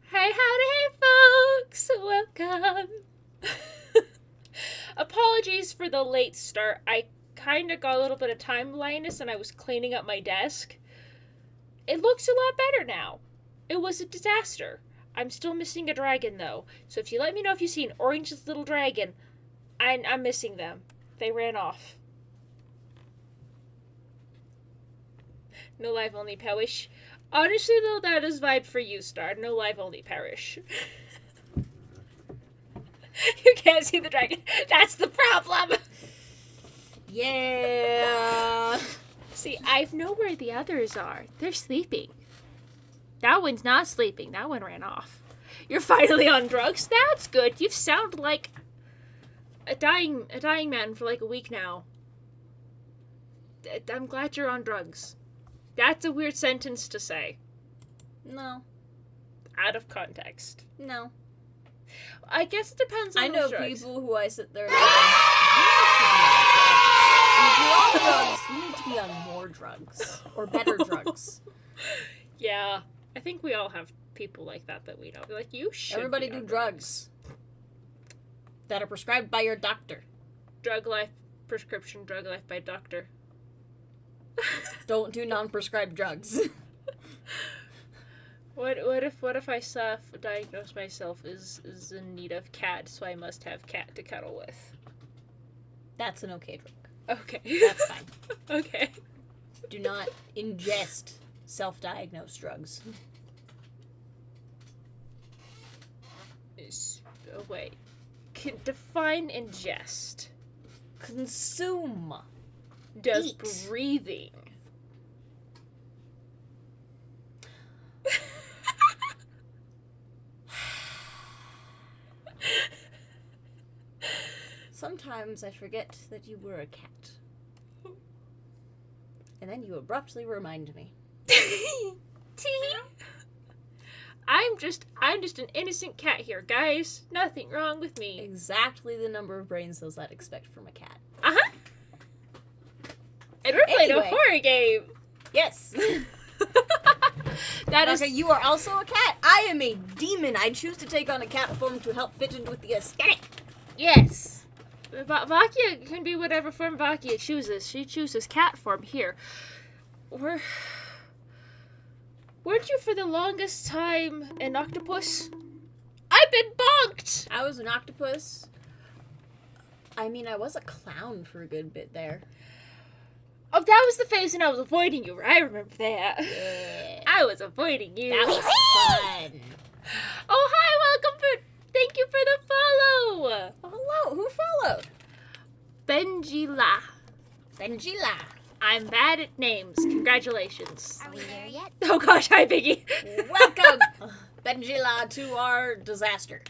Hey, howdy, hey, folks! Welcome! Apologies for the late start. I kind of got a little bit of time blindness and I was cleaning up my desk. It looks a lot better now. It was a disaster. I'm still missing a dragon, though. So if you let me know if you see an orange little dragon, I'm missing them. They ran off. No live, only perish. Honestly, though, that is vibe for you, Star. No live, only perish. You can't see the dragon. That's the problem. Yeah. See, I know where the others are. They're sleeping. That one's not sleeping. That one ran off. You're finally on drugs? That's good. You sound like a dying man for like a week now. I'm glad you're on drugs. That's a weird sentence to say. No. Out of context. No. I guess it depends on I know drugs. people who I sit there and if you're on drugs, you need to be on more drugs. Or better drugs. Yeah. I think we all have people like that we know. Like, you should Everybody be do on drugs. That are prescribed by your doctor. Drug life, prescription drug life by doctor. Don't do non-prescribed drugs. What if I self-diagnose myself as in need of cat, so I must have cat to cuddle with? That's an okay drug. Okay. That's fine. Okay. Do not ingest self-diagnosed drugs. Oh, wait. Define ingest. Consume. Does Eat. breathing. Sometimes I forget that you were a cat. And then you abruptly remind me. I'm just an innocent cat here, guys. Nothing wrong with me. Exactly the number of brain cells I'd expect from a cat. Uh-huh. And we're playing Anyway. a horror game. Yes. That is... Okay, you are also a cat. I am a demon. I choose to take on a cat form to help fit in with the aesthetic. Yes. Vakia can be whatever form Vakia chooses. She chooses cat form here. Weren't you for the longest time an octopus? I've been bonked! I was an octopus. I mean, I was a clown for a good bit there. Oh, that was the phase when I was avoiding you. I remember that. Yeah. I was avoiding you. That was fun. Oh, hi, welcome for... Thank you for the follow. Hello, who followed? Benjila. Benjila. I'm bad at names. Congratulations. Are we there yet? Oh gosh, hi, Biggie. Welcome, Benjila, to our disaster.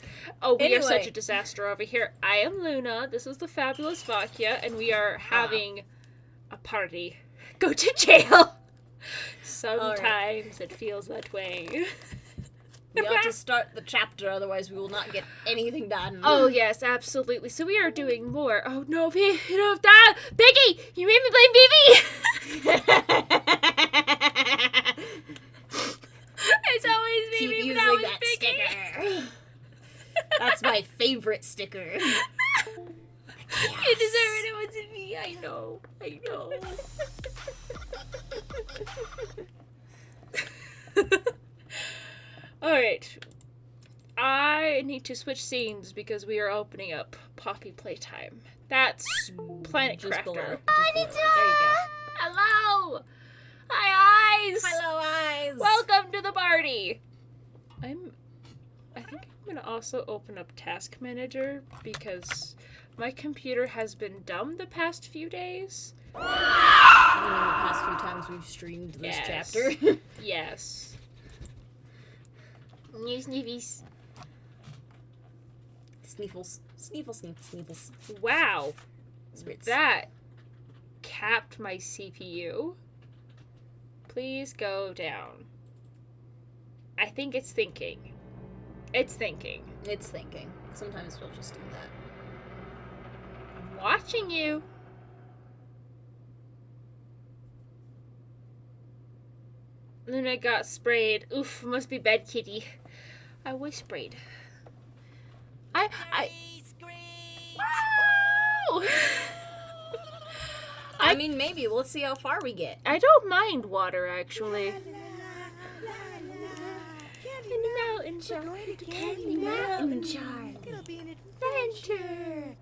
Oh, we are Anyway. such a disaster over here. I am Luna. This is the fabulous Vakia, and we are having a party. Go to jail. Sometimes it feels that way. We ought to start the chapter, otherwise we will not get anything done. Oh yes, absolutely. So we are doing more. Oh no, that Biggie, you made me blame Bibi. It's always Keep Bibi, but using that was that Biggie. sticker. That's my favorite sticker. You deserve it. It wasn't me. I know. Alright. I need to switch scenes because we are opening up Poppy Playtime. That's Planet Just Crafter. below. Just Konnichiwa! below. There you go. Hello! Hi, eyes! Hello, eyes. Welcome to the party! I think I'm gonna also open up Task Manager because my computer has been dumb the past few days. The past few times we've streamed this Yes. chapter. Yes. New sniffies. Sneefles. Sneefles. Wow. Spritz. That capped my CPU. Please go down. I think it's thinking. It's thinking. It's thinking. Sometimes it'll just do that. I'm watching you. Luna got sprayed. Oof, must be bad kitty. I whispered. I Wow! I mean, maybe. Let's see how far we get. I don't mind water, actually. Candy Mountain, Charlie. Candy Mountain, Charlie. It'll be an Adventure.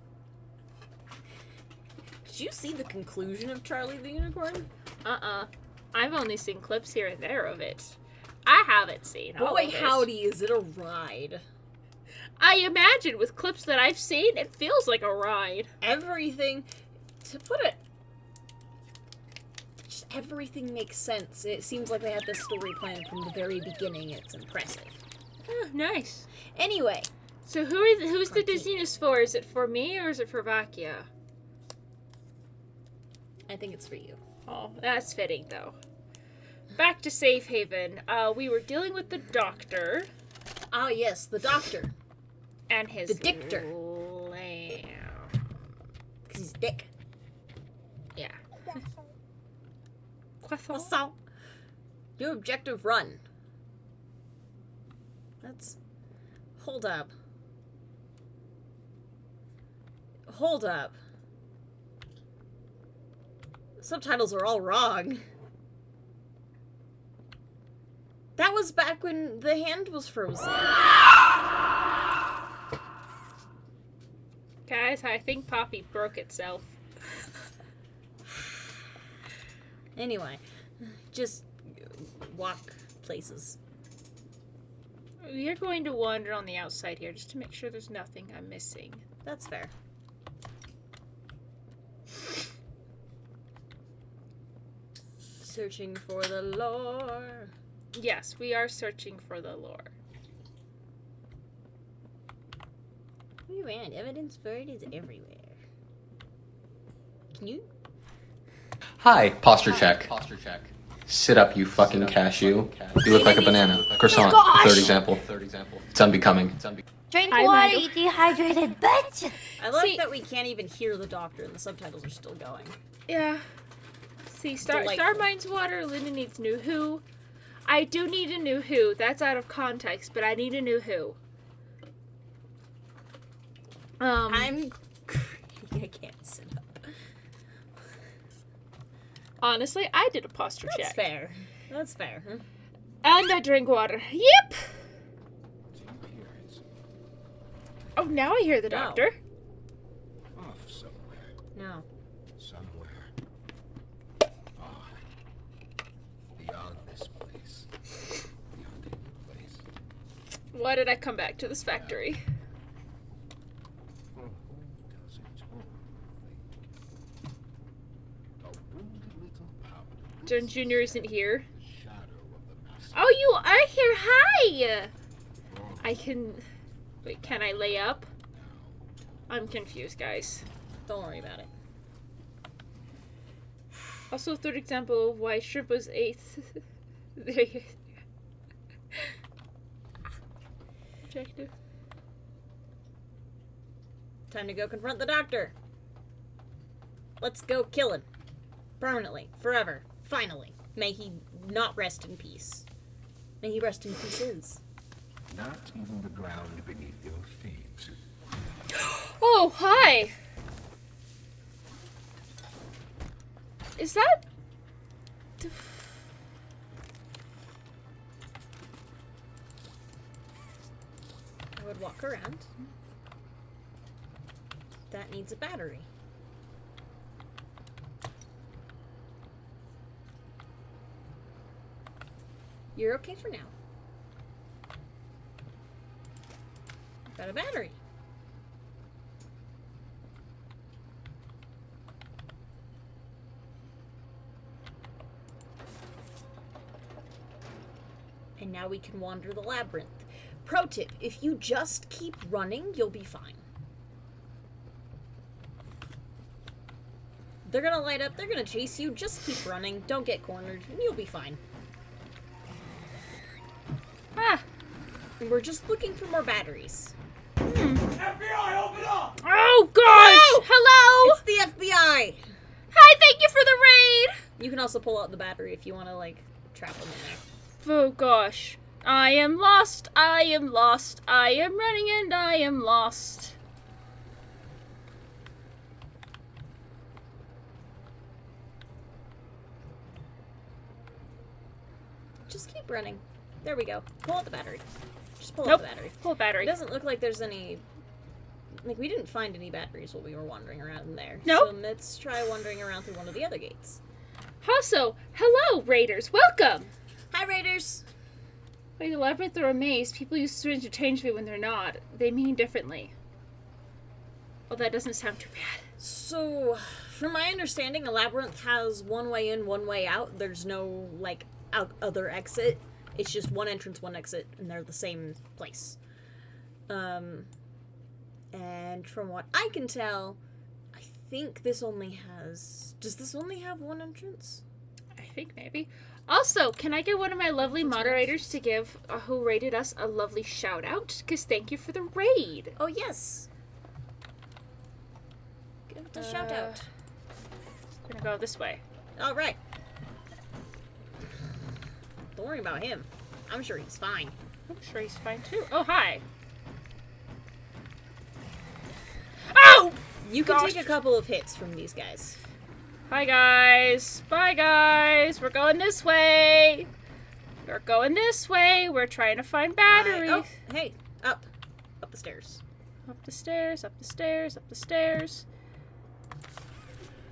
Did you see the conclusion of Charlie the Unicorn? I've only seen clips here and there of it. I haven't seen all Boy, of it. howdy, is it a ride. I imagine with clips that I've seen, it feels like a ride. Everything, to put it, just everything makes sense. It seems like they had this story planned from the very beginning. It's impressive. Oh, nice. Anyway. So who's the dizziness for? Is it for me or is it for Vakia? I think it's for you. Oh, that's fitting, though. Back to Safe Haven. We were dealing with the doctor. Ah, yes, the doctor. And his The dictor. lamb. Because he's a dick. Yeah. Croissant. New objective, run. Let's... Hold up. Hold up. Subtitles are all wrong. That was back when the hand was frozen. Guys, I think Poppy broke itself. Anyway, just walk places. We are going to wander on the outside here just to make sure there's nothing I'm missing. That's fair. Searching for the lore. Yes, we are searching for the lore. We ran. Evidence for it is everywhere. Can you? Hi, posture check. Sit up, you fucking cashew. You look like a banana. Croissant. Third example. It's unbecoming. Drink Hi, water, Michael. you dehydrated bitch! I like See- that we can't even hear the doctor and the subtitles are still going. Yeah. See, Delightful. Starmine's water, Linda needs new who. I do need a new who. That's out of context, but I need a new who. I'm I can't sit up. Honestly, I did a posture That's check. fair. That's fair. Huh? And I drink water. Yep! Oh, now I hear the No. doctor. Off somewhere. No. Somewhere. Far. Beyond this place. Beyond any place. Why did I come back to this factory? For whom does it all think? A wounded little powder. John Jr. isn't here. Shadow of the master. Oh, you are here. Hi! I can... Wait, can I lay up? I'm confused, guys. Don't worry about it. Also, third example of why shrimp was 8th. There you Objective. Time to go confront the doctor. Let's go kill him. Permanently. Forever. Finally. May he not rest in peace. May he rest in pieces. Not even the ground beneath your feet. Oh, hi! Is that... I would walk around. That needs a battery. You're okay for now. Got a battery. And now we can wander the labyrinth. Pro tip, if you just keep running, you'll be fine. They're gonna light up, they're gonna chase you, just keep running, don't get cornered, and you'll be fine. Ah! And we're just looking for more batteries. FBI, open up! Oh, gosh! Hello! It's the FBI! Hi, thank you for the raid! You can also pull out the battery if you want to, like, trap them in there. Oh, gosh. I am lost, I am lost, I am running and I am lost. Just keep running. There we go. Pull out the battery. Just pull Nope. out the battery. Full battery. It doesn't look like there's any... Like, we didn't find any batteries while we were wandering around in there. Nope. So let's try wandering around through one of the other gates. Also, hello, Raiders. Welcome! Hi, Raiders! By the labyrinth or a maze, people use to interchangeably when they're not. They mean differently. Oh, that doesn't sound too bad. So, from my understanding, a labyrinth has one way in, one way out. There's no, like, other exit. It's just one entrance, one exit, and they're the same place. And from what I can tell, I think this only has... Does this only have one entrance? I think maybe. Also, can I get one of my lovely moderators to give who rated us a lovely shout out? Because thank you for the raid. Oh, yes. Give it a shout out. I'm gonna go this way. All right. Don't worry about him. I'm sure he's fine. I'm sure he's fine too. Oh, hi. Oh! You can Gosh. take a couple of hits from these guys. Hi, guys. Bye, guys. We're going this way. We're going this way. We're trying to find batteries. Oh, hey, up. Up the stairs. Up the stairs, up the stairs, up the stairs.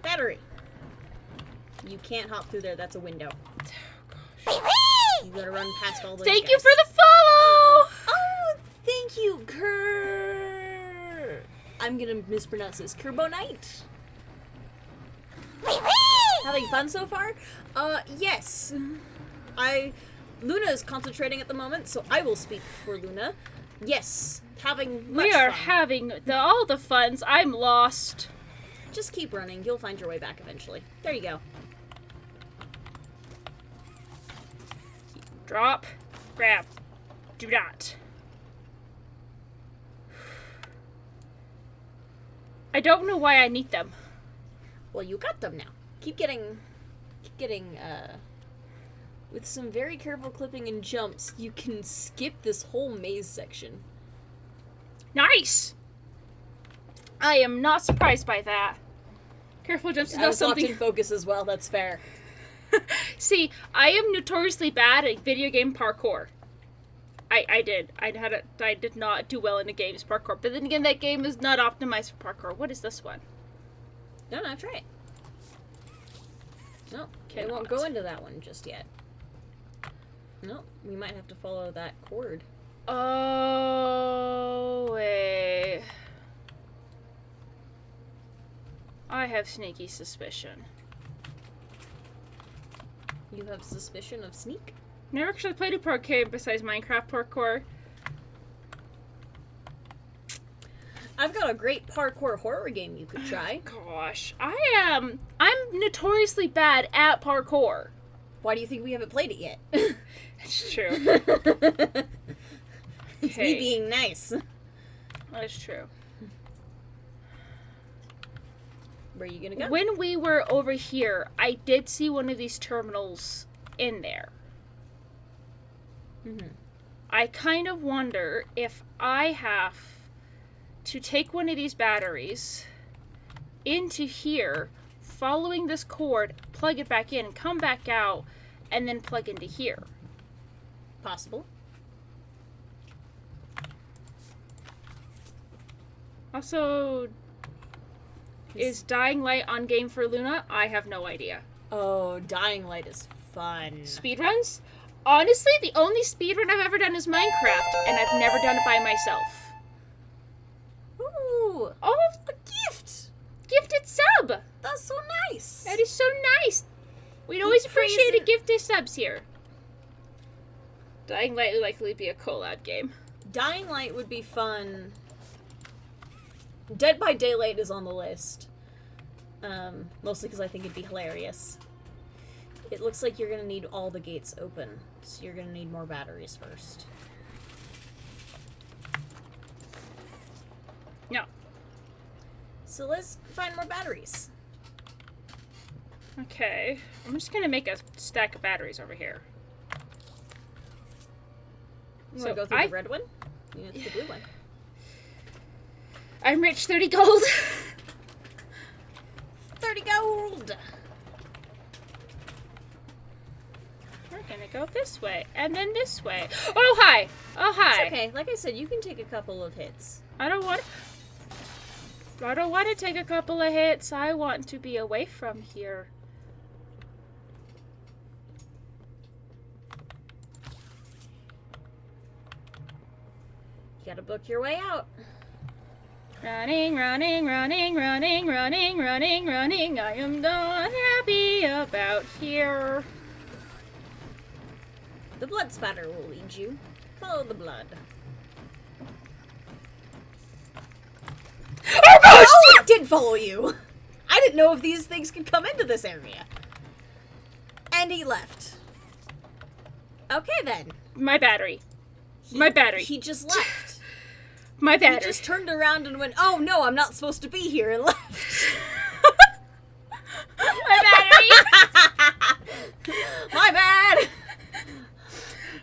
Battery. You can't hop through there. That's a window. You gotta run past all those Thank guys. you for the follow! Oh, thank you, Ker. I'm gonna mispronounce this. Kerbonite. Having fun so far? Yes. Luna is concentrating at the moment, so I will speak for Luna. Yes, having much We are fun. having all the funs. I'm lost. Just keep running. You'll find your way back eventually. There you go. Drop. Grab. Do not. I don't know why I need them. Well, you got them now. Keep getting, with some very careful clipping and jumps, you can skip this whole maze section. Nice! I am not surprised by that. Careful jumps is I not was locked something... in focus as well, that's fair. See, I am notoriously bad at video game parkour. I did not do well in the game's parkour. But then again, that game is not optimized for parkour. What is this one? No, try it. No, I Cannot. won't go into that one just yet. No, we might have to follow that cord. Oh, wait. I have sneaky suspicion. You have suspicion of sneak? Never actually played a parkour game besides Minecraft parkour. I've got a great parkour horror game you could try. Gosh, I'm notoriously bad at parkour. Why do you think we haven't played it yet? It's true. It's me being nice. That's true. Where are you gonna go? When we were over here, I did see one of these terminals in there. Mm-hmm. I kind of wonder if I have to take one of these batteries into here, following this cord, plug it back in, come back out, and then plug into here. Possible. Also, is Dying Light on game for Luna? I have no idea. Oh, Dying Light is fun. Speedruns? Honestly, the only speedrun I've ever done is Minecraft, and I've never done it by myself. Ooh, Oh, a gift! gifted sub! That's so nice. That is so nice. We'd always appreciate a gifted subs here. Dying Light would likely be a collab game. Dying Light would be fun. Dead by Daylight is on the list. Mostly because I think it'd be hilarious. It looks like you're gonna need all the gates open, so you're gonna need more batteries first. No. So let's find more batteries. Okay. I'm just gonna make a stack of batteries over here. You want to go through the red one? You want the blue one? I'm rich, 30 gold. 30 gold! We're gonna go this way, and then this way. Oh, hi! Oh, hi! It's okay. Like I said, you can take a couple of hits. I don't want to take a couple of hits. I want to be away from here. You gotta book your way out. Running, running, running, running, running, running, running. I am not happy about here. The blood spatter will lead you. Follow the blood. Oh gosh! Oh, it did follow you! I didn't know if these things could come into this area. And he left. Okay then. My battery. My battery. He just left. My He battery. just turned around and went, oh no, I'm not supposed to be here, and left. My battery. My bad!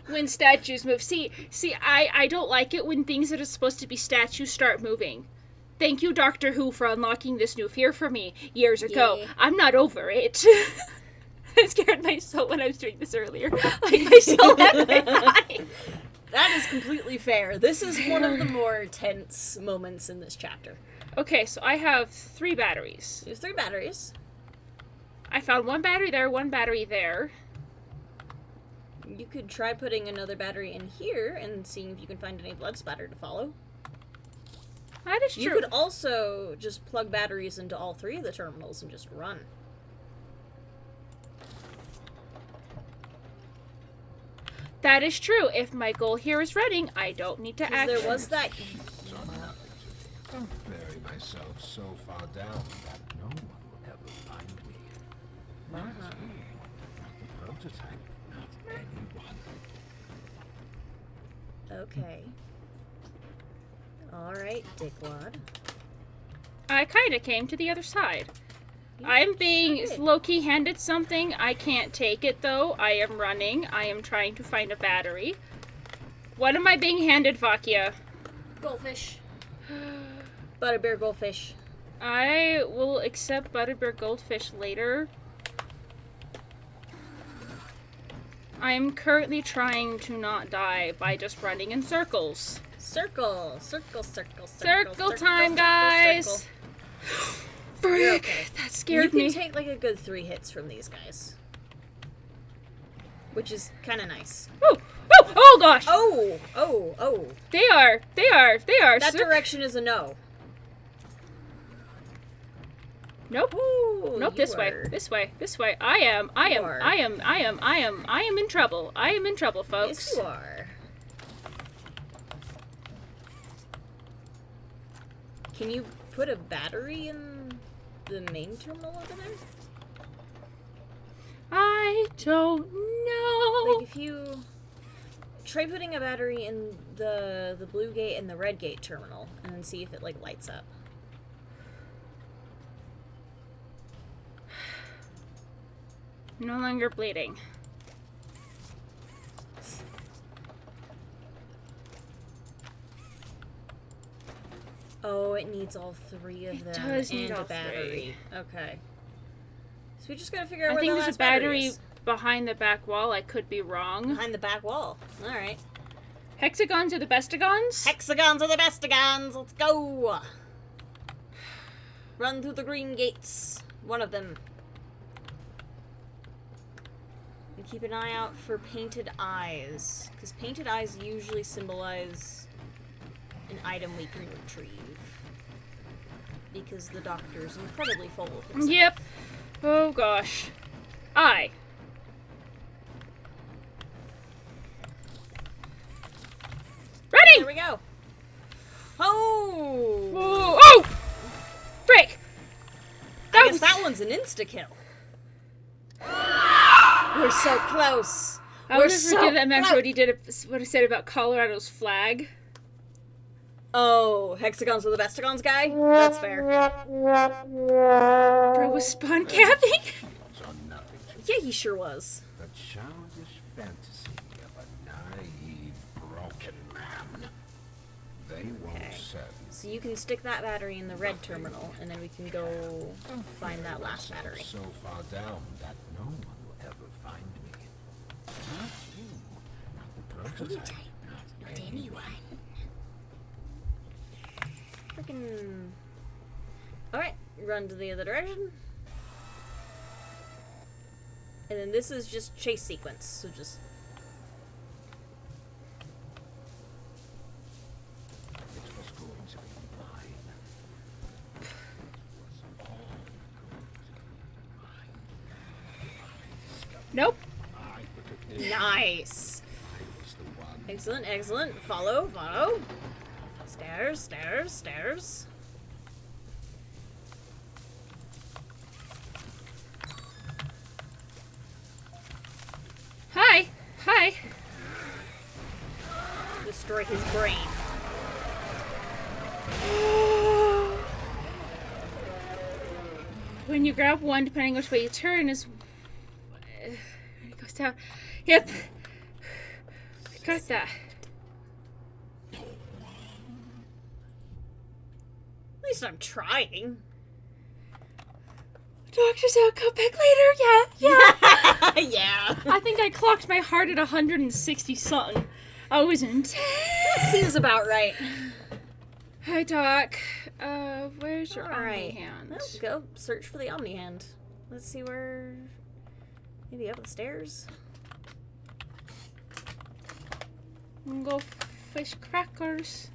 When statues move. See, I don't like it when things that are supposed to be statues start moving. Thank you, Doctor Who, for unlocking this new fear for me years ago. Yay. I'm not over it. I scared my soul when I was doing this earlier. Like, my soul left my body. That is completely fair. This is one of the more tense moments in this chapter. Okay, so I have 3 batteries. There's 3 batteries. I found 1 battery there, 1 battery there. You could try putting another battery in here and seeing if you can find any blood splatter to follow. That is true. You could also just plug batteries into all 3 of the terminals and just run. That is true. If my goal here is running, I don't need to act. There was that... Don't bury myself so far down that no one will ever find me. Not me, not the prototype, not anyone. Okay. Alright, dickwad. I kind of came to the other side. I'm being low-key handed something. I can't take it, though. I am running. I am trying to find a battery. What am I being handed, Vakia? Goldfish. Butterbeer goldfish. I will accept Butterbeer Goldfish later. I am currently trying to not die by just running in circles. Circle, circle, circle, circle. Circle time, guys! Circle. Frick! Okay. That scared You me. can take like a good 3 hits from these guys. Which is kind of nice. Oh! Oh! Oh gosh! Oh! Oh! Oh! They are. That direction is a no. Nope. Ooh, Nope, you this way. are- This way. This way. I am in trouble. I am in trouble, folks. Yes, you are. Can you put a battery in the main terminal over there? I don't know. Like if you try putting a battery in the blue gate and the red gate terminal and then see if it like lights up. No longer bleeding. Oh, it needs all 3 of them does need and all a battery. Okay. So we just gotta figure out I where think the there's last a battery is. behind the back wall. I could be wrong. Behind the back wall. Alright. Hexagons are the bestagons? Hexagons are the bestagons! Let's go! Run through the green gates. One of them. And keep an eye out for painted eyes. Because painted eyes usually symbolize an item we can retrieve. Because the doctor's incredibly full of himself. Yep. Oh gosh. Ready! There we go. Oh! Whoa. Oh! Frick! I guess that one's an insta-kill. We're so close. I will never forgive that man for what he did, what he said about Colorado's flag. Oh, hexagons are the bestagons guy? That's fair. Bro was spawn capping? Are nothing to Yeah, he sure was. the childish fantasy of a naive, broken said. So you can stick that battery in the red terminal, and then we can go find that last battery. So far down that no one will ever find me. The prototype. Not anyone. Freaking. Alright, run to the other direction. And then this is just chase sequence, so just. It was going to be mine. It was all going to be mine. Nope. I would have Nice! I was the one. Excellent, excellent. Follow, follow. Stairs, stairs, stairs. Hi. Hi. Destroy his brain. When you grab one, depending which way you turn, is it goes down. Yep. Got that. At least I'm trying. Doctor's out. Come back later. Yeah. Yeah. I think I clocked my heart at 160 something. I was intense. Seems about right. Hi, Doc. Where's your army Alright. hand? Well, go search for the Omni Hand. Let's see where. Maybe up the stairs? Go fish crackers.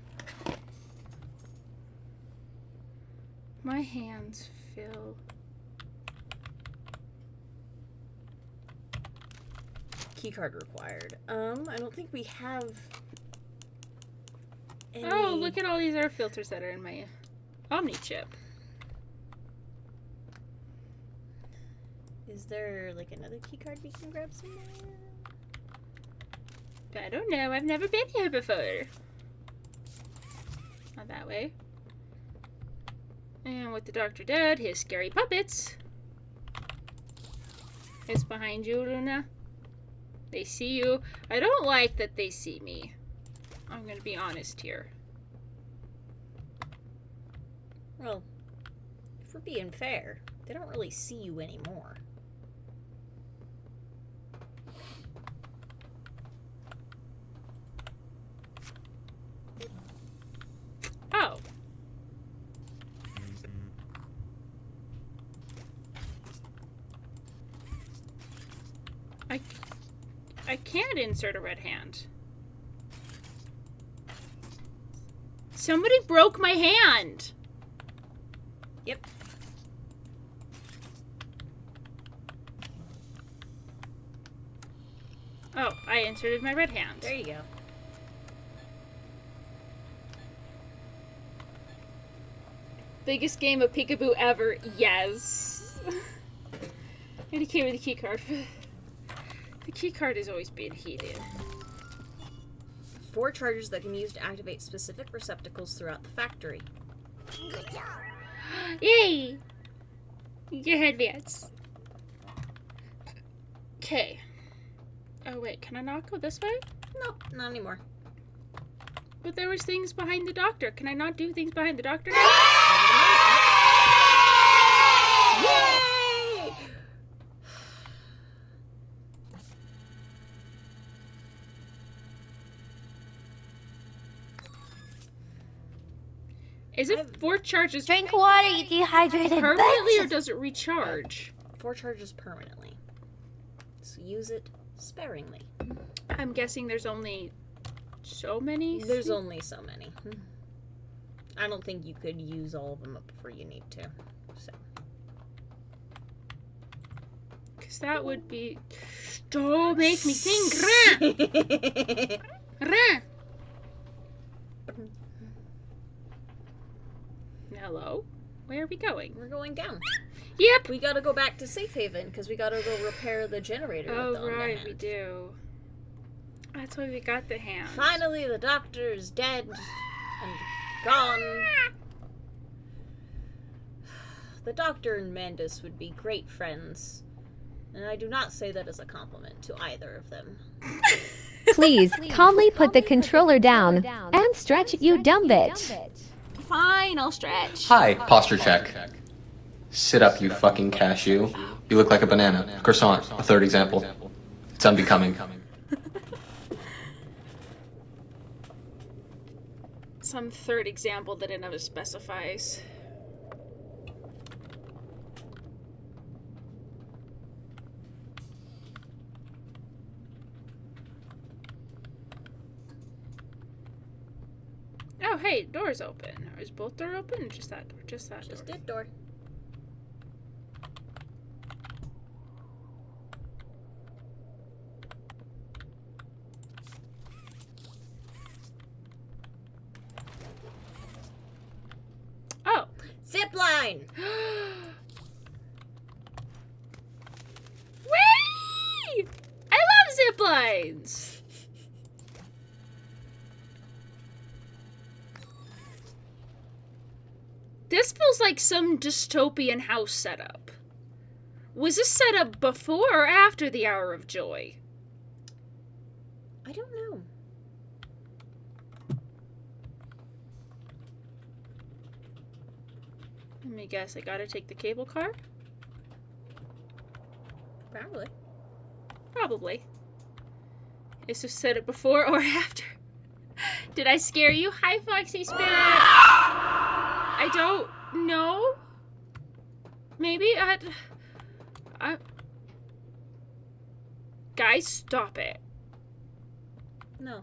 My hands feel. Keycard required. I don't think we have. Any... Oh, look at all these air filters that are in my Omni chip. Is there like another keycard we can grab somewhere? I don't know. I've never been here before. Not that way. And with the doctor dead, his scary puppets. It's behind you, Luna. They see you. I don't like that they see me. I'm gonna be honest here. Well, if we're being fair, they don't really see you anymore. Oh. I can't insert a red hand. Somebody broke my hand. Yep. Oh, I inserted my red hand. There you go. Biggest game of peekaboo ever. Yes. And he came with the key card. The key card has always been heated. 4 charges that can be used to activate specific receptacles throughout the factory. Yay! Your advance. Okay. Oh wait, can I not go this way? Nope, not anymore. But there was things behind the doctor. Can I not do things behind the doctor now? Yay! Is it 4 charges Drink water, you dehydrated permanently or bitch. does it recharge? 4 charges permanently. So use it sparingly. I'm guessing there's only so many. There's only so many. I don't think you could use all of them up before you need to. So. Because that would be. Don't make me think. Rah! Hello? Where are we going? We're going down. Yep! We gotta go back to Safe Haven because we gotta go repair the generator. with the Oh, right, Omni-Hand. we do. That's why we got the hand. Finally, the doctor is dead and gone. The doctor and Mandus would be great friends, and I do not say that as a compliment to either of them. Please calmly put the controller down and stretch, you dumb bitch. Fine, I'll stretch. Hi, posture check. Sit up, you fucking cashew. You look like a banana. Croissant, a third example. It's unbecoming. Some third example that it never specifies. Oh, hey, door's open. Or is both doors open? Or just that door? Just that Just door. did door. Oh. Zip line! Whee! I love zip lines! This feels like some dystopian house setup. Was this set up before or after the Hour of Joy? I don't know. Let me guess, I gotta take the cable car? Probably. Probably. Is this set up before or after? Did I scare you? Hi, Foxy Spirit! I don't know. Maybe I... Guys, stop it. No.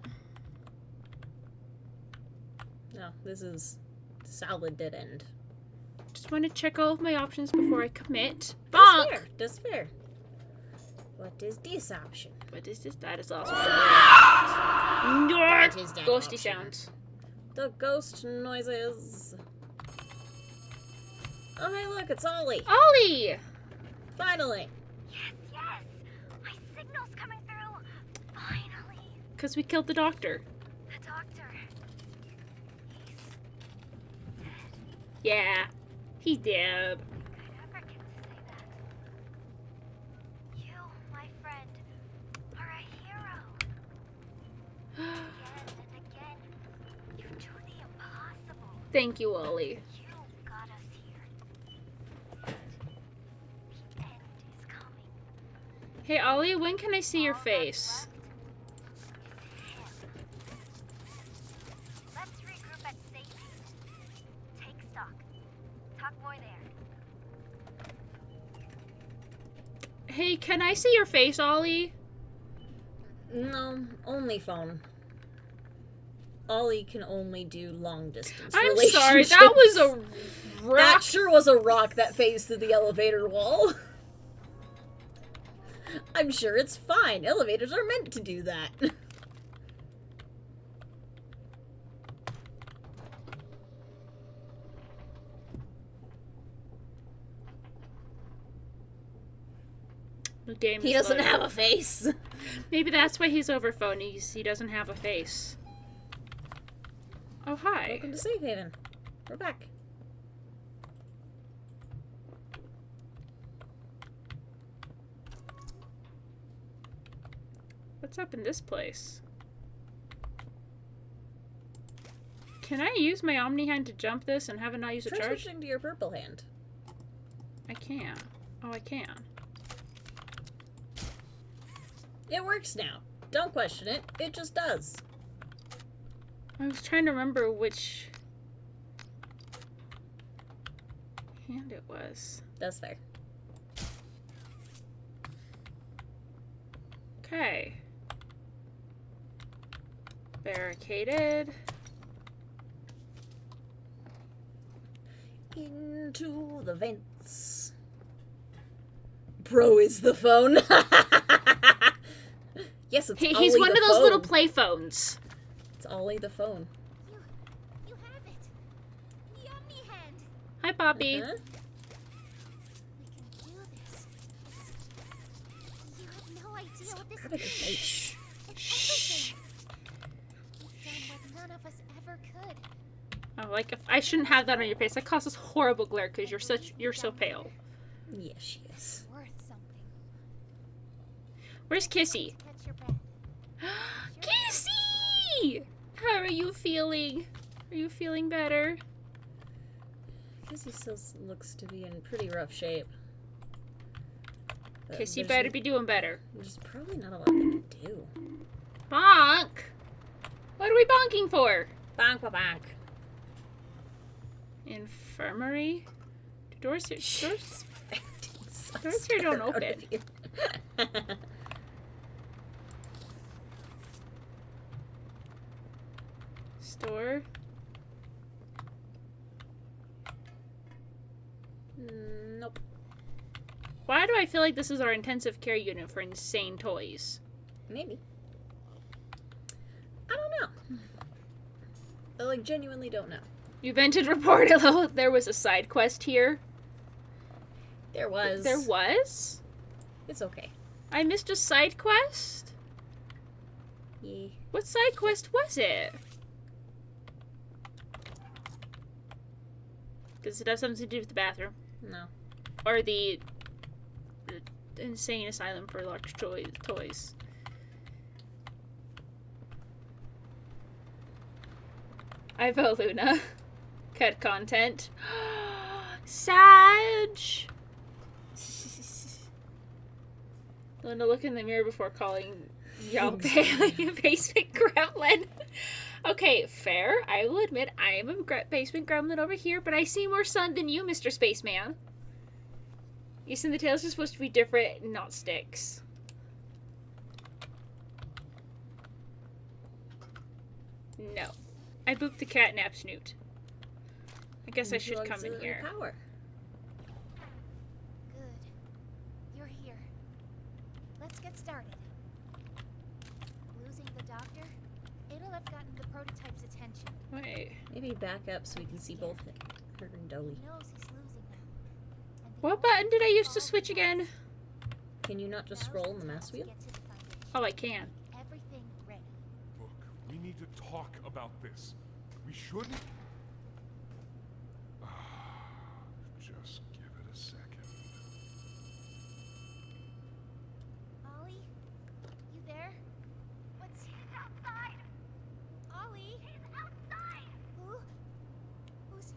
No, this is solid dead end. Just want to check all of my options before I commit. That's Bonk! fair. That's fair. What is this option? What is this? That is also What is that ghosty option? sounds. The ghost noises. Oh, hey, look, it's Ollie. Ollie! Finally. Yes, yes! My signal's coming through! Finally! Because we killed the doctor. The doctor. He's dead. Yeah, he's dead. I never get to say that. You, my friend, are a hero. Again and again, you do the impossible. Thank you, Ollie. You got us here. The end is coming. Hey, Ollie, when can I see your face? Let's regroup at safety. Take stock. Talk more there. Hey, can I see your face, Ollie? No, only phone. Ollie can only do long distance I'm sorry, that was a rock. That sure was a rock that phased through the elevator wall. I'm sure it's fine. Elevators are meant to do that. The game He is doesn't loading. have a face. Maybe that's why he's over phone. He doesn't have a face. Oh, hi. Welcome to Safe Haven. We're back. What's up in this place? Can I use my Omni hand to jump this and have it not use a Try charge? switching to your purple hand. I can. Oh, I can. It works now. Don't question it. It just does. I was trying to remember which hand it was. That's fair. Okay. Barricaded. Into the vents. Bro is the phone. Yes, it's He's Ollie one the of those phone. little play phones. It's Ollie the phone. You have it. The Omni hand. Hi, Poppy. Huh? We can do this. You have no idea what this Grab it, is. face. It's everything. We've done what none of us ever could. Oh, like if I shouldn't have that on your face. That causes horrible glare because you're so pale. Yes, she is. Worth something. Where's Kissy? Catch your breath. Kissy! How are you feeling? Are you feeling better? Because he still looks to be in pretty rough shape. But Kiss, you there's better be doing better. There's probably not a lot they can do. Bonk! What are we bonking for? Bonk, bonk, bonk. Infirmary? Doors here, doors Doors here don't open. Store? Nope. Why do I feel like this is our intensive care unit for insane toys? Maybe. I don't know. I like genuinely don't know. You vented report. Hello, there was a side quest here. There was. There was? It's okay. I missed a side quest? Yeah. What side quest was it? Does it have something to do with the bathroom? No. Or the insane asylum for large toys? I vote Luna. Cut content. Sag! Luna, look in the mirror before calling y'all Bailey a basement gremlin. Okay, fair. I will admit I am a basement gremlin over here, but I see more sun than you, Mr. Spaceman. You see, the tails are supposed to be different, not sticks. No. I booped the catnap snoot. I guess I should come in here. Power. Good. You're here. Let's get started. Losing the doctor? It'll have gotten the prototype's attention. Wait. Maybe back up so we can see both her and Doey. He knows he's losing now. And the What only button did I way use to forward switch now again? Can you not just now's scroll on the time mouse to wheel? get to the foundation. Oh, I can. Everything ready. Look, we need to talk about this. We shouldn't. Just give it a second. Ollie? You there? What's... He's outside! Ollie? He's outside! Who? Who's...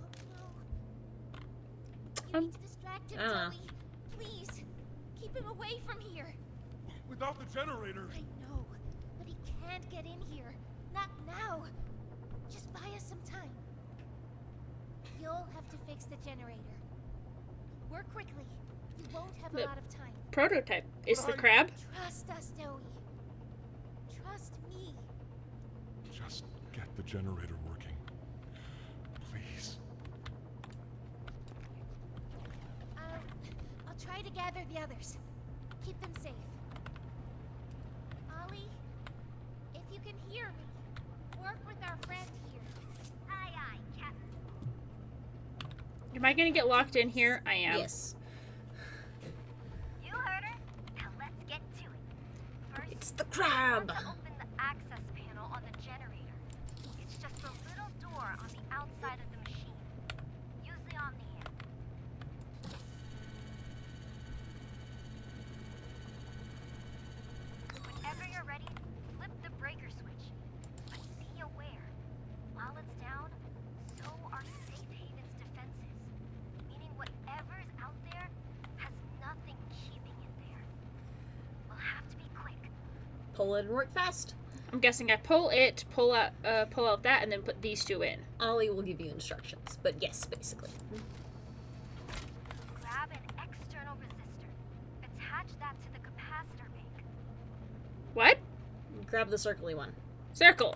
Oh, no. You need to distract him, Doey. Please. Keep him away from here. Without the generator. I know, but he can't get in here. Not now. Just buy us some time. You'll have to fix the generator. Work quickly. You won't have a The lot of time. prototype is the crab. Trust us, Doey. Trust me. Just get the generator working. Please. I'll try to gather the others. Keep them safe. Ollie, if you can hear me, work with our friend here. Aye, aye, Captain. Am I gonna get locked in here? I am. Yes. You heard her. Now let's get to it. First, It's the we crab. want to open the access panel on the generator. It's just a little door on the outside of the machine, usually on the end. Whenever you're ready, flip the breaker switch. But be aware, while it's down, so are Safe Haven's defenses. Meaning whatever's out there has nothing keeping it there. We'll have to be quick. Pull it and work fast. I'm guessing I pull out that, and then put these two in. Ollie will give you instructions, but yes, basically. Grab an external resistor. Attach that to the capacitor bank. What? Grab the circly one. Circle.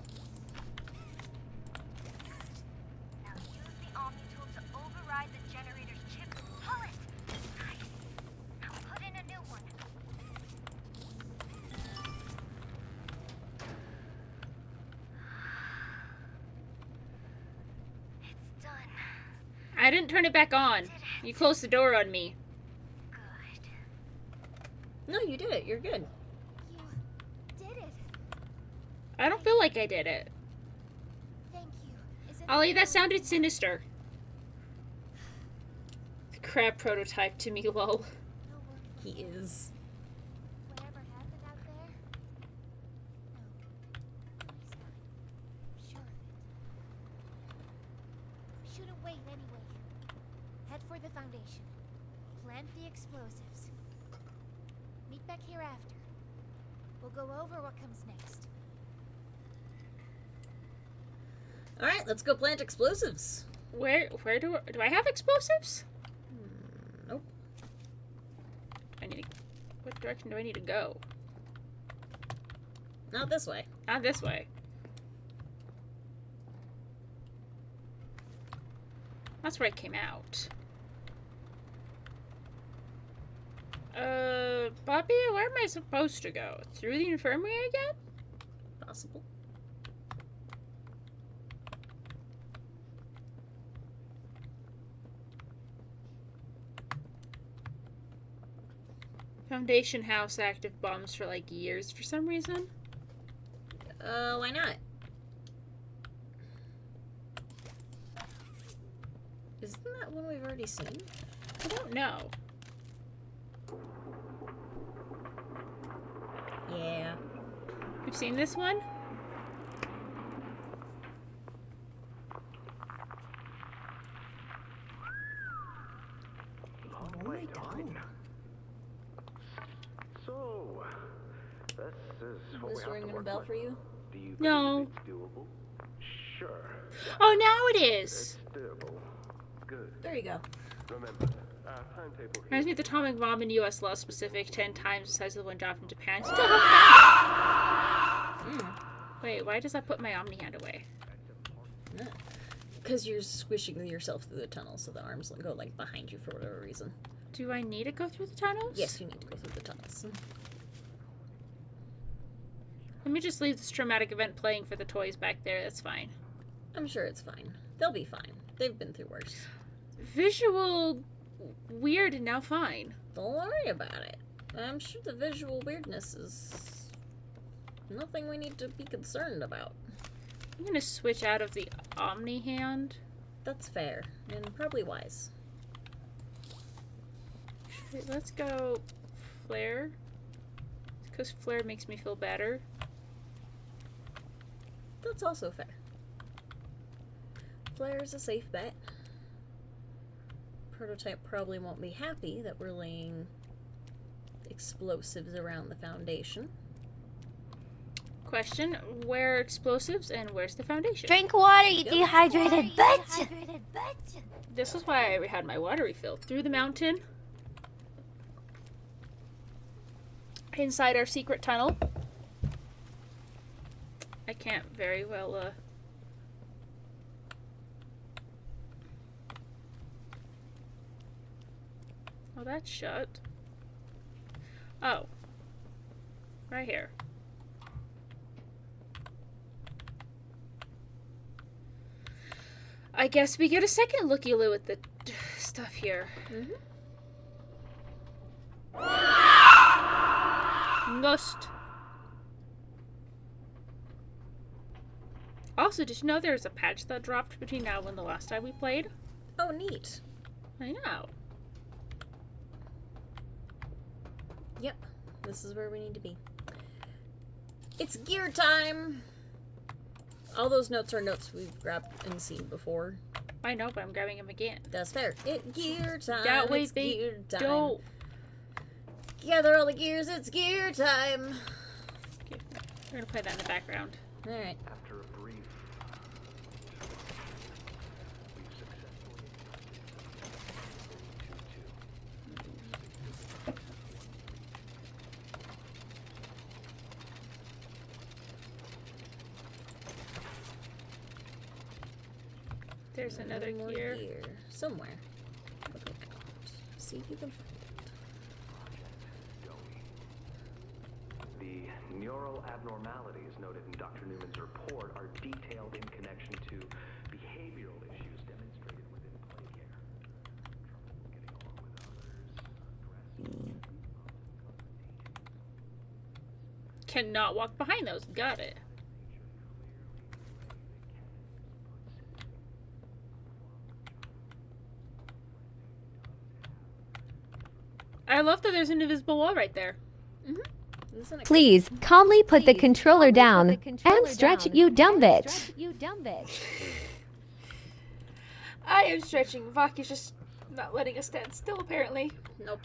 Now use the Omni tool to override the generator's chip. Pull it! Nice. Now put in a new one. It's done. I didn't turn it back on. You closed the door on me. Good. No, you did it. You're good. You did it. I don't feel like I did it. Thank you. Isn't Ollie, that it- sounded sinister. The crab prototype to me, lol. No worries. He is. Whatever happened out there? No. He's fine. I'm sure of it. shouldn't wait anyway. Head for the foundation. Plant the explosives. Meet back here after. We'll go over what comes next. Alright, let's go plant explosives. Where do I have explosives? Nope. What direction do I need to go? Not this way. Not this way. That's where I came out. Bobby, where am I supposed to go? Through the infirmary again? Possible. Foundation house active bombs for like years for some reason. Why not? Isn't that one we've already seen? I don't know. Yeah. You've seen this one? Long way down. So, this is what Is we this have ringing to a work bell with. for you? Do you No. believe it's doable? Sure. Oh, now it is! It's doable. Good. There you go. Remember, our timetable Reminds me of the here. atomic bomb in U.S. law specific 10 times the size of the one dropped in Japan. Wait, why does that put my Omni hand away? Because you're squishing yourself through the tunnel, so the arms go like behind you for whatever reason. Do I need to go through the tunnels? Yes, you need to go through the tunnels. Let me just leave this traumatic event playing for the toys back there. That's fine. I'm sure it's fine. They'll be fine. They've been through worse. Visual weird and now fine. Don't worry about it. I'm sure the visual weirdness is nothing we need to be concerned about. I'm gonna switch out of the Omni hand. That's fair, and probably wise. Wait, let's go Flare. Because Flare makes me feel better. That's also fair. Flare is a safe bet. Prototype probably won't be happy that we're laying explosives around the foundation. Question, where are explosives and where's the foundation? Drink water, you dehydrated bitch! This is why I had my water refilled. Through the mountain. Inside our secret tunnel. I can't very well, Oh, that's shut. Oh. Right here. I guess we get a second looky-loo at the stuff here. Ghost. Also, did you know there's a patch that dropped between now and the last time we played? Oh, neat. I know. Yep, this is where we need to be. It's gear time! All those notes are notes we've grabbed and seen before. I know, but I'm grabbing them again. That's fair. It's gear time. That way it's they gear time. don't. Gather all the gears, it's gear time! Okay, we're gonna play that in the background. Alright. After a brief, we've successfully There's another One more gear. somewhere. Look around. See if you can find it. The neural abnormalities noted in Dr. Newman's report are detailed in connection to behavioral issues demonstrated within play care. Trouble getting along with others, Cannot walk behind those. Got it. I love that there's an invisible wall right there. Isn't it Please, calmly put the controller down and stretch, you dumb bitch. I am stretching. Vok is just not letting us stand still, apparently. Nope.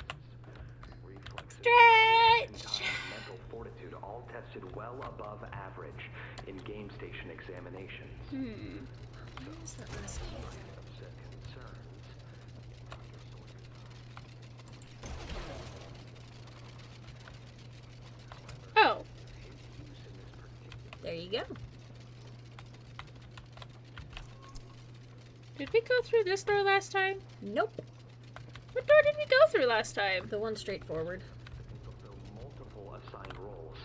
Stretch! Mental fortitude all tested well above average in game station examinations. Where's that last key? Oh. There you go. Did we go through this door last time? Nope. What door did we go through last time? The one straight forward. Fulfill multiple assigned roles.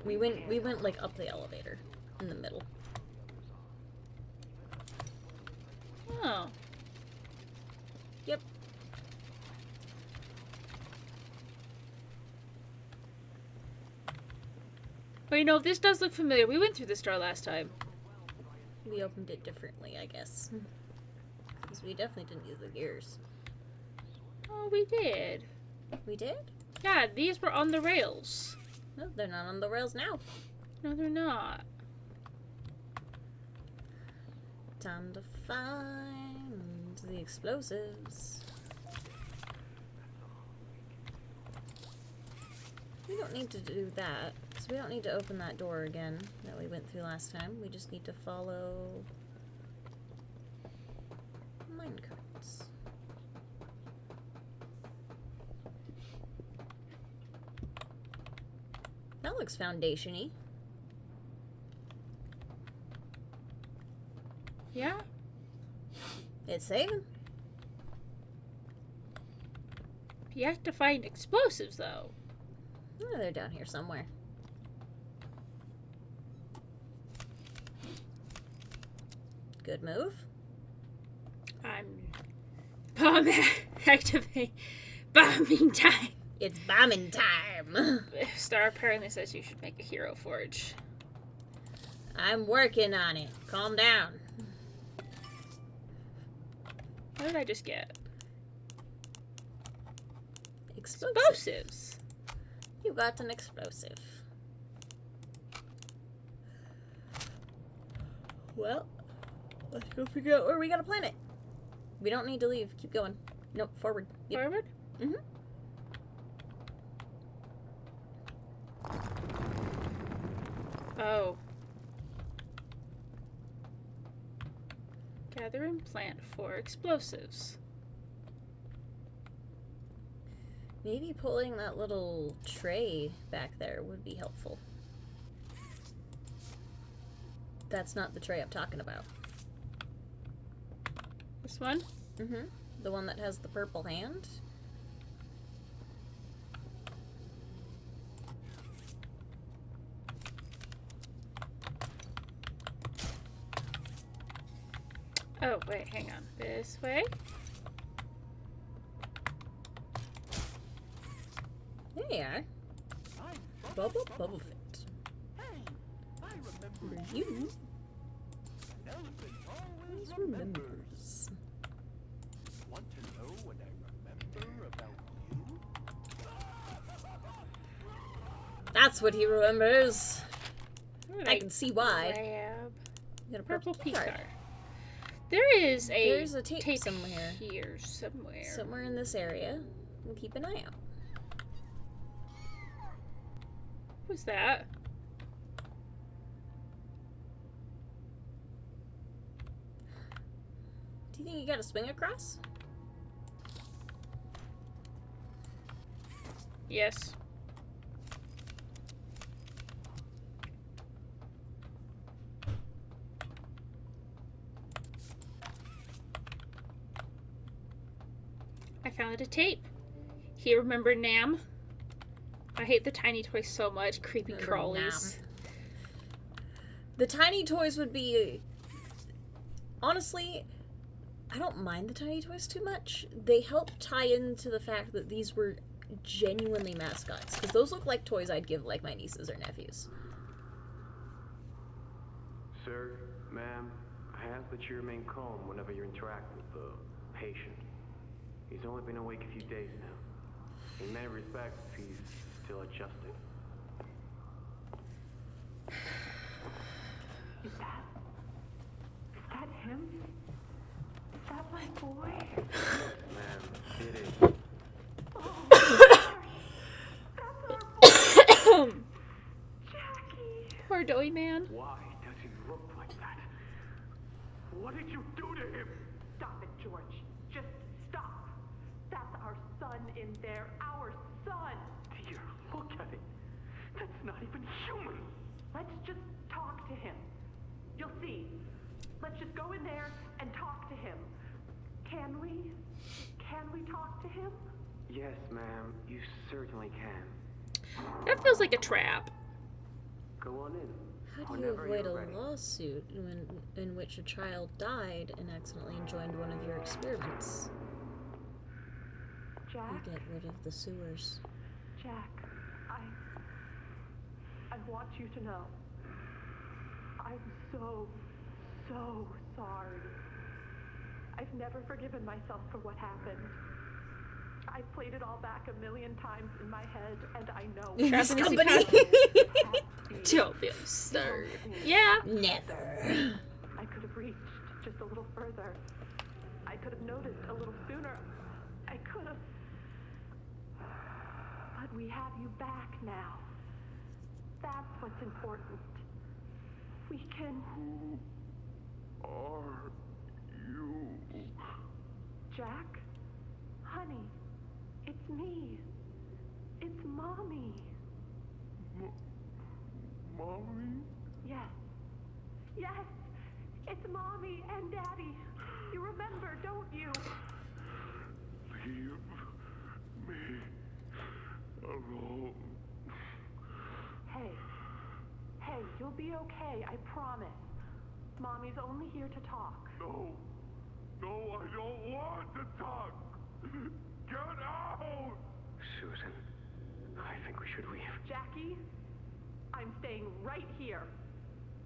We went like up the elevator in the middle. Oh. Yep. Well, you know, this does look familiar. We went through this door last time. We opened it differently, I guess. Because we definitely didn't use the gears. Oh, we did. We did? Yeah, these were on the rails. No, they're not on the rails now. No, they're not. Time to find the explosives. We don't need to do that. So we don't need to open that door again that we went through last time. We just need to follow minecarts. That looks foundation-y. Yeah? It's saving. You have to find explosives, though. Oh, they're down here somewhere. Good move. Bomb activate. Bombing time. It's bombing time. Star apparently says you should make a hero forge. I'm working on it. Calm down. What did I just get? Explosives. You got an explosive. Well, let's go figure out where we gotta plant it. We don't need to leave. Keep going. Nope, forward. Yep. Forward? Mm-hmm. Oh. Gather and plant 4 explosives. Maybe pulling that little tray back there would be helpful. That's not the tray I'm talking about. This one? Mm-hmm. The one that has the purple hand. Oh, wait, hang on. This way? There you are. Bubble Fit. For you. Always remembers. Want to know what I remember about you? That's what he remembers. What did I can see why. grab? You got a Purple purple card. P-card. There's a tape somewhere. here somewhere. Somewhere in this area. We'll keep an eye out. What's that? Do you think you got to swing across? Yes. I found a tape. Here, remember Nam? I hate the tiny toys so much. Creepy Remember crawlies. The tiny toys would be... Honestly, I don't mind the tiny toys too much. They help tie into the fact that these were genuinely mascots. Because those look like toys I'd give like my nieces or nephews. Sir, ma'am, I ask that you remain calm whenever you interact with the patient. He's only been awake a few days now. In many respects, he's still adjusting. Is that him? Is that my boy. Ma'am, it is. Jackie. Poor Doey man. Why does he look like that? What did you do to him? Stop it, George. Just stop. That's our son in there. Our son. Dear, look at it. That's not even human. Let's just talk to him. You'll see. Let's just go in there and talk to him. Can we? Can we talk to him? Yes, ma'am, you certainly can. That feels like a trap. Go on in. How do you avoid a lawsuit in which a child died and accidentally joined one of your experiments? Jack? You get rid of the sewers. Jack, I want you to know. I'm so sorry. I've never forgiven myself for what happened. I've played it all back a million times in my head, and I know. This company. Don't be absurd. Yeah. Never. I could have reached just a little further. I could have noticed a little sooner. I could have. But we have you back now. That's what's important. We can. Who are you? Jack? Honey, it's me. It's Mommy. Mommy? Yes. Yes! It's Mommy and Daddy. You remember, don't you? Leave me alone. Hey. Hey, you'll be okay, I promise. Mommy's only here to talk. No. No, I don't want to talk. Get out! Susan, I think we should leave. Jackie, I'm staying right here.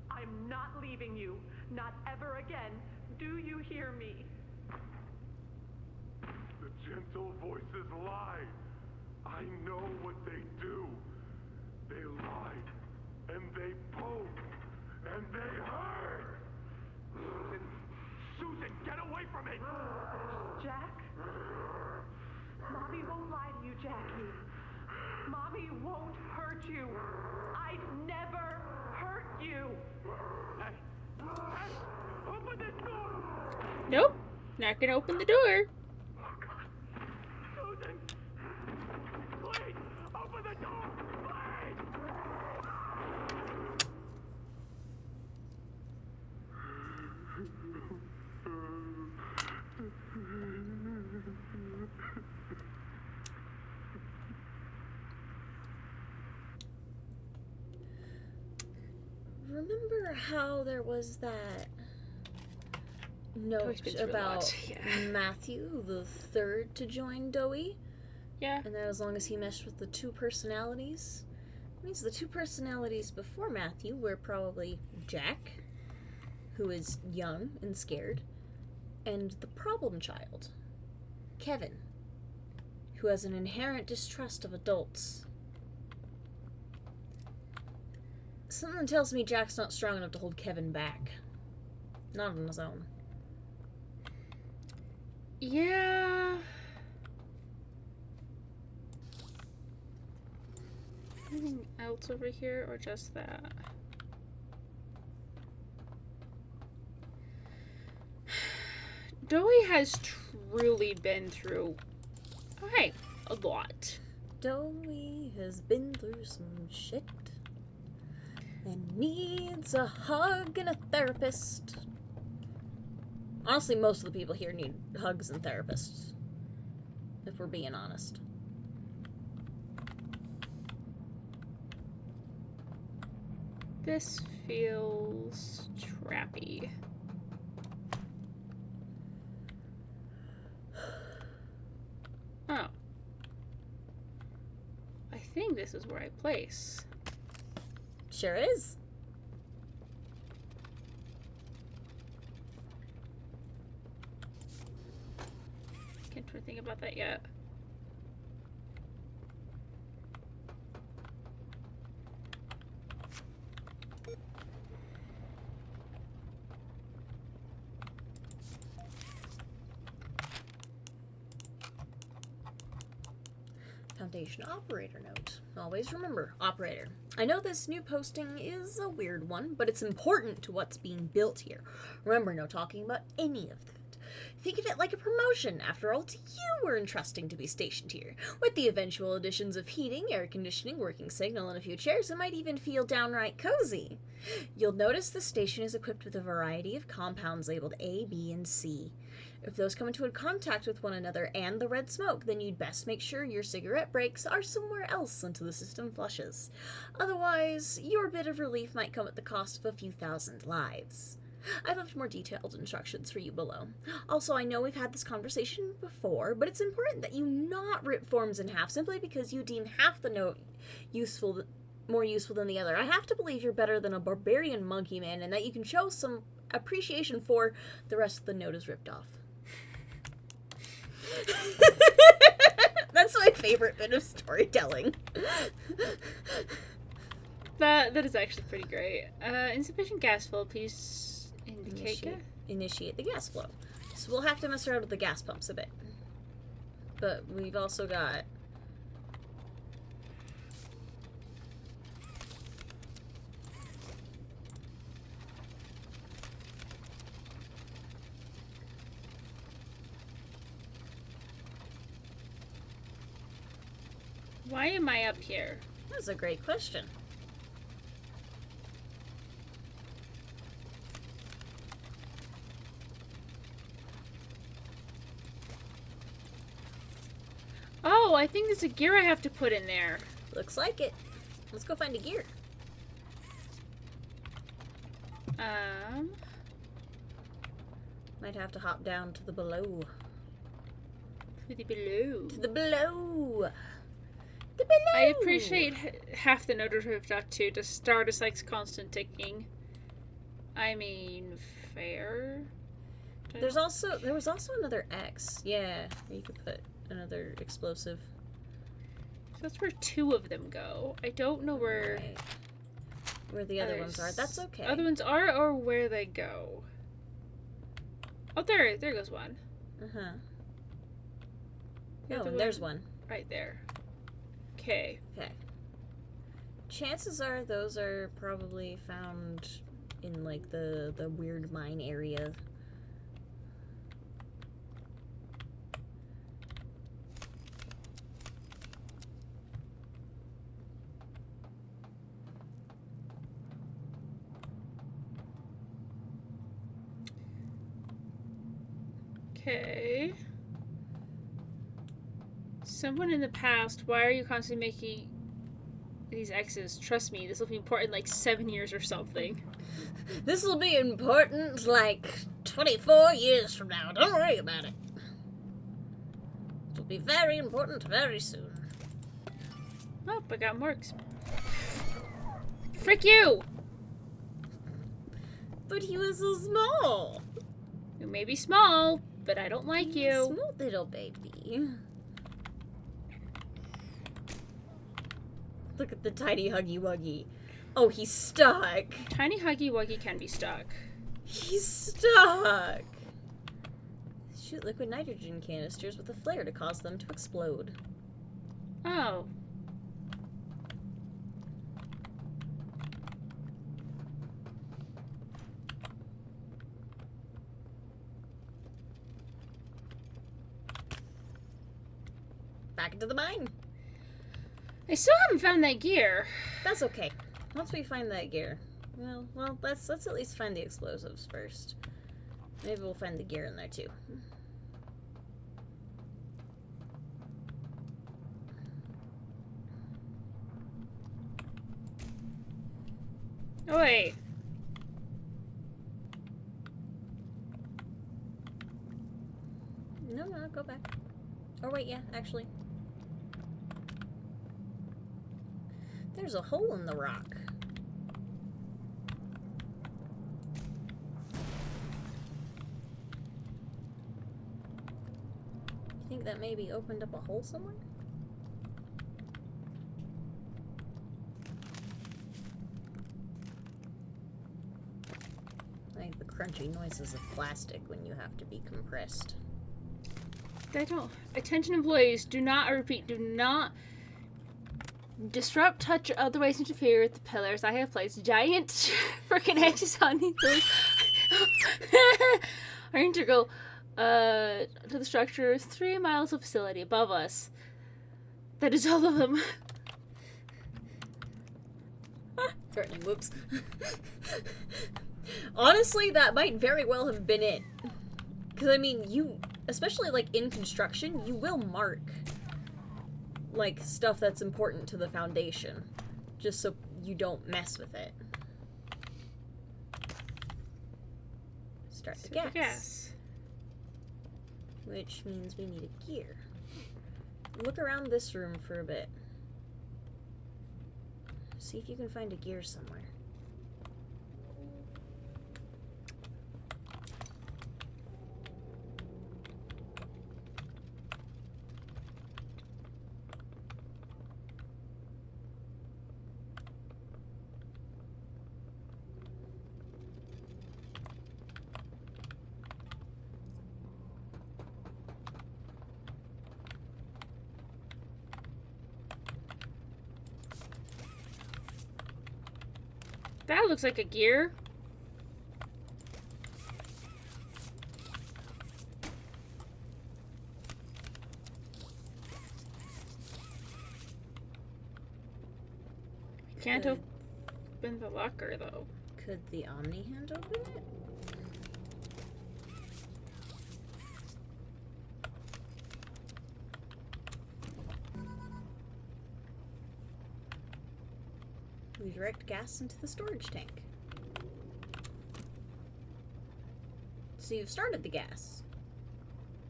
I'm not leaving you. Not ever again. Do you hear me? The gentle voices lie. I know what they do. They lied, and they poke, and they hurt. Susan, get away from me! Jack? Mommy won't lie to you, Jackie. Mommy won't hurt you. I'd never hurt you. Hey! Hey! Open this door! Nope. Not gonna open the door. Oh, God. Susan! Please! Open the door! Please! Remember how there was that note Always been through a lot, about yeah. Matthew, the third to join Doey? Yeah. And that as long as he meshed with the two personalities? It means the two personalities before Matthew were probably Jack, who is young and scared, and the problem child, Kevin, who has an inherent distrust of adults. Something tells me Jack's not strong enough to hold Kevin back. Not on his own. Yeah. Anything else over here, or just that? Doey has truly been through, a lot. Doey has been through some shit and needs a hug and a therapist. Honestly, most of the people here need hugs and therapists, if we're being honest. This feels trappy. Oh. I think this is where I place. Sure is. Can't really think about that yet. Foundation operator note. Always remember, operator. I know this new posting is a weird one, but it's important to what's being built here. Remember, no talking about any of that. Think of it like a promotion. After all, it's you we're entrusting to be stationed here. With the eventual additions of heating, air conditioning, working signal, and a few chairs, it might even feel downright cozy. You'll notice the station is equipped with a variety of compounds labeled A, B, and C. If those come into contact with one another and the red smoke, then you'd best make sure your cigarette breaks are somewhere else until the system flushes. Otherwise, your bit of relief might come at the cost of a few thousand lives. I've left more detailed instructions for you below. Also, I know we've had this conversation before, but it's important that you not rip forms in half simply because you deem half the note more useful than the other. I have to believe you're better than a barbarian monkey man and that you can show some appreciation for the rest of the note is ripped off. That's my favorite bit of storytelling. That is actually pretty great. Insufficient gas flow, please indicate Initiate the gas flow. So we'll have to mess around with the gas pumps a bit. But we've also got... Why am I up here? That's a great question. Oh, I think there's a gear I have to put in there. Looks like it. Let's go find a gear. Might have to hop down to the below. To the below. To the below. The below. I appreciate half the note ripped out too. To start is like constant ticking. I mean, fair. There was also another X. Yeah, you could put another explosive. So that's where two of them go. I don't know where the other ones are. That's okay. Other ones are or where they go. Oh, there goes one. Uh-huh. The Oh, other and there's one one. right there. Okay. Okay. Chances are those are probably found in like the weird mine area. Okay. Someone in the past, why are you constantly making these X's? Trust me, this will be important in like 7 years or something. This will be important like 24 years from now. Don't worry about it. It will be very important very soon. Oh, I got more. Frick you! But he was so small. You may be small, but I don't like you. Small little baby. Look at the tiny Huggy Wuggy. Oh, he's stuck. Tiny Huggy Wuggy can be stuck. He's stuck. Shoot liquid nitrogen canisters with a flare to cause them to explode. Oh. Back into the mine. I still haven't found that gear. That's okay. Once we find that gear, well, let's at least find the explosives first. Maybe we'll find the gear in there too. Oh, wait. No, go back. Or wait, yeah, actually. There's a hole in the rock. You think that maybe opened up a hole somewhere? Like the crunchy noises of plastic when you have to be compressed. I don't. Attention employees, do not, I repeat, do not Disrupt, touch, or otherwise interfere with the pillars. I have placed giant freaking X's on these. Are integral to the structure 3 miles of facility above us. That is all of them. Threatening, whoops. Honestly, that might very well have been it. Because, I mean, you, especially, like, in construction, you will mark, like, stuff that's important to the foundation. Just so you don't mess with it. Start the gas. Which means we need a gear. Look around this room for a bit. See if you can find a gear somewhere. That looks like a gear. Can't open the locker though. Could the Omni hand open it? We direct gas into the storage tank. So you've started the gas.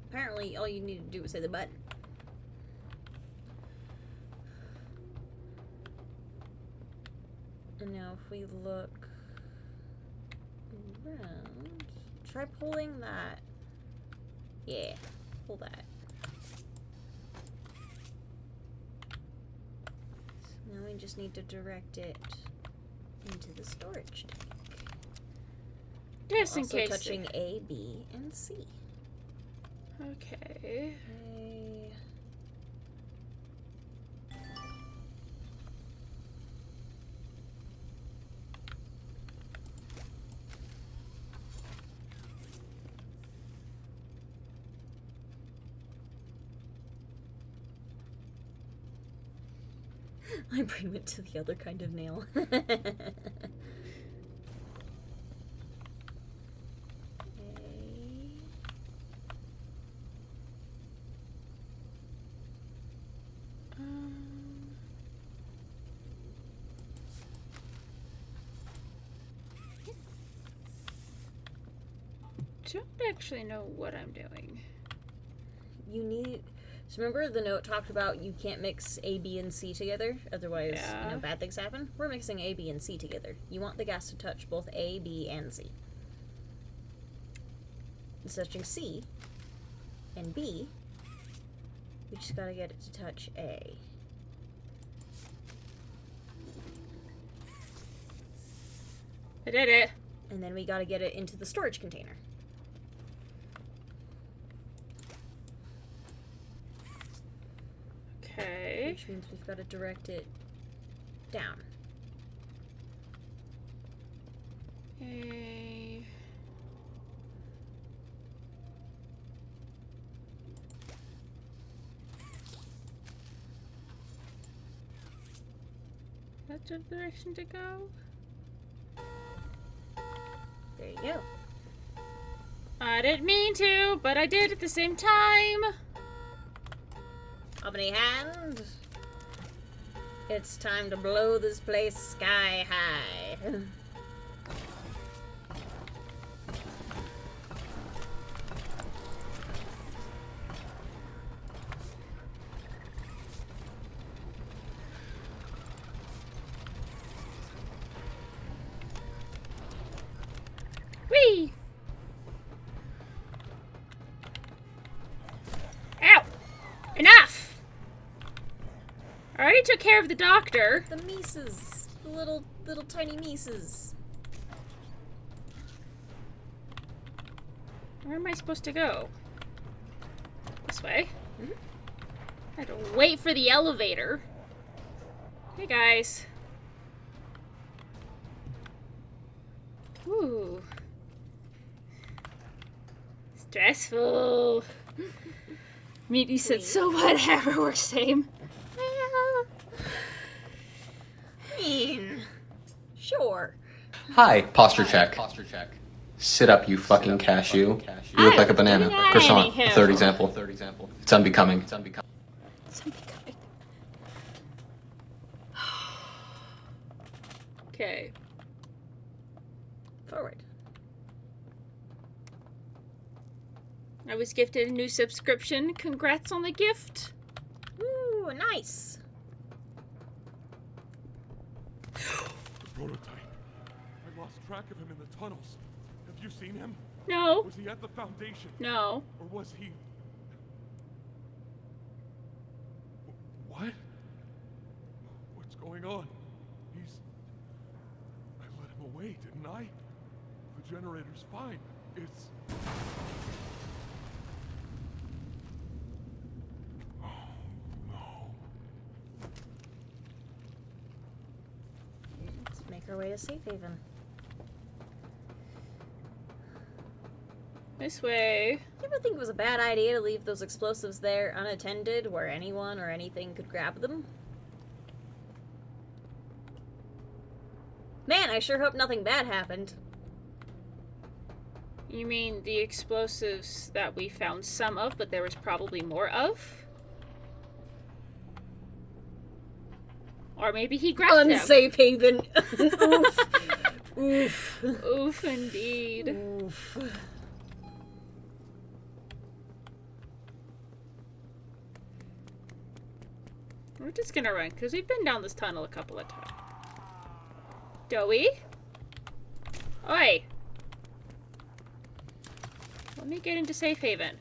Apparently, all you need to do is hit the button. And now if we look around, try pulling that. Yeah, pull that. So now we just need to direct it into the storage tank. Just in Also case. touching A, B, and C. Okay. My brain went to the other kind of nail. Don't actually know what I'm doing. You need... So remember the note talked about you can't mix A, B, and C together? Otherwise, Yeah. bad things happen? We're mixing A, B, and C together. You want the gas to touch both A, B, and C. It's touching C and B. We just gotta get it to touch A. I did it. And then we gotta get it into the storage container. Okay. Which means we've got to direct it down. A. That's the direction to go. There you go. I didn't mean to, but I did at the same time. Omni hand. It's time to blow this place sky high. Whee! Ow! Enough! I already took care of the doctor. The Mises. The little tiny Mises. Where am I supposed to go? This way? Mm-hmm. I had to wait for the elevator. Hey guys. Ooh. Stressful. Meaty said, so whatever, we're same. I mean, sure. Hi, posture check. Sit up, you fucking cashew. You look like a banana. Croissant. Third example. It's unbecoming. Okay. Forward. I was gifted a new subscription. Congrats on the gift. Ooh, nice. The prototype. I lost track of him in the tunnels. Have you seen him? No. Was he at the Foundation? No. Or was he... What? What's going on? He's... I let him away, didn't I? The generator's fine. It's... Oh, no. Let's make our way to safe haven. This way. You ever think it was a bad idea to leave those explosives there unattended where anyone or anything could grab them? Man, I sure hope nothing bad happened. You mean the explosives that we found some of, but there was probably more of? Or maybe he grabbed them. Unsafe haven. Oof. Oof. Oof, indeed. Oof. We're just gonna run, because we've been down this tunnel a couple of times. Doey? Oi! Let me get into safe haven.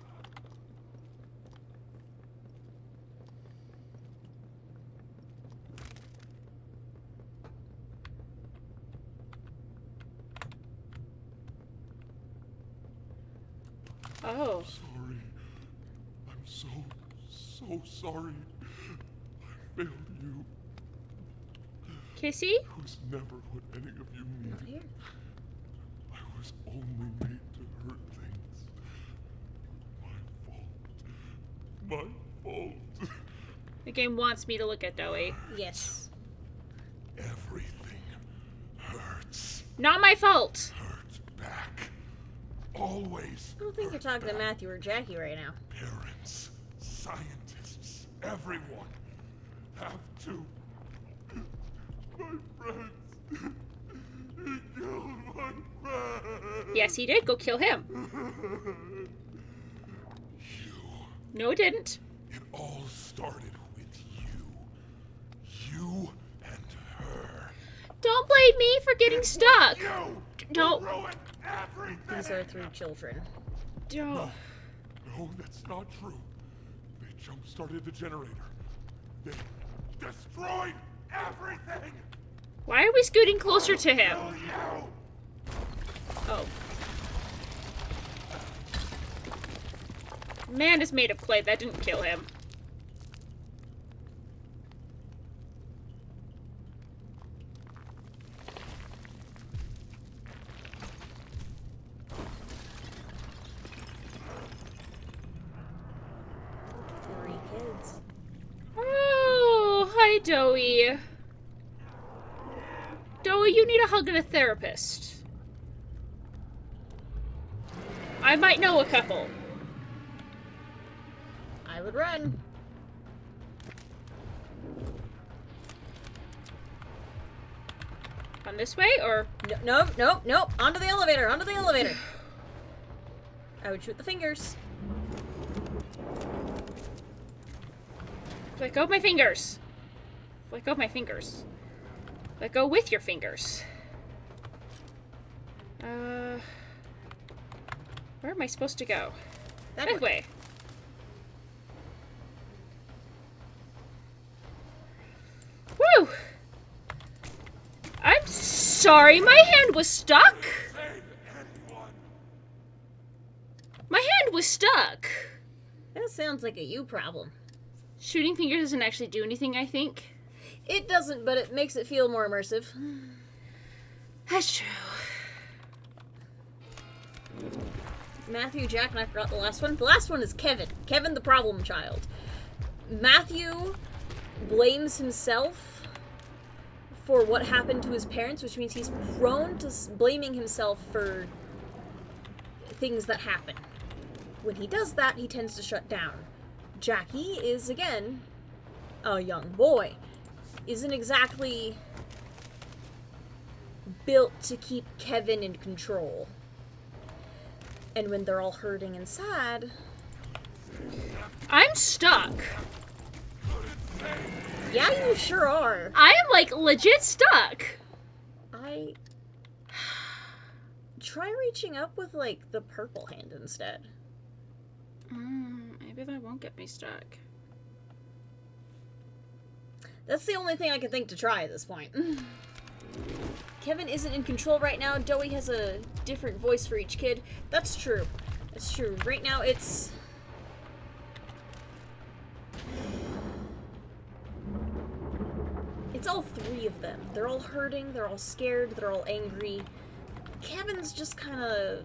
Oh. Sorry. I'm so sorry. I failed you. Kissy? I was never what any of you Not needed. here. I was only made to hurt things. My fault. My fault. The game wants me to look at Doey. Yes. Everything hurts. Not my fault! Hurts back. Always. I don't think you're hurt talking to back. Matthew or Jackie right now. Parents, scientists, everyone have to. My friends. He killed my friend. Yes, he did. Go kill him. You. No, it didn't. It all started with you. You and her. Don't blame me for getting stuck. You Don't. ruined everything. These are 3 children. Don't. No, that's not true. They jump-started the generator. They destroyed everything. Why are we scooting closer to him? Kill you. Oh. Man is made of clay. That didn't kill him. Three kids. Oh, hi, Doey. Doey, you need a hug and a therapist. I might know a couple. I would run. On this way, or? No, nope, nope. Onto the elevator, onto the elevator. I would shoot the fingers. Let go of my fingers. Let go of my fingers. Let go with your fingers. Where am I supposed to go? That way. Woo! I'm sorry, my hand was stuck. My hand was stuck. That sounds like a you problem. Shooting fingers doesn't actually do anything, I think. It doesn't, but it makes it feel more immersive. That's true. Matthew, Jack, and I forgot the last one. The last one is Kevin. Kevin, the problem child. Matthew blames himself for what happened to his parents, which means he's prone to blaming himself for things that happen. When he does that, he tends to shut down. Jackie is, again, a young boy. Isn't exactly built to keep Kevin in control. And when they're all hurting and sad... I'm stuck. Yeah, you sure are. I am, like, legit stuck. Try reaching up with, like, the purple hand instead. Maybe that won't get me stuck. That's the only thing I can think to try at this point. Kevin isn't in control right now. Doey has a different voice for each kid. That's true. That's true. Right now it's... It's all three of them. They're all hurting, they're all scared, they're all angry. Kevin's just kind of,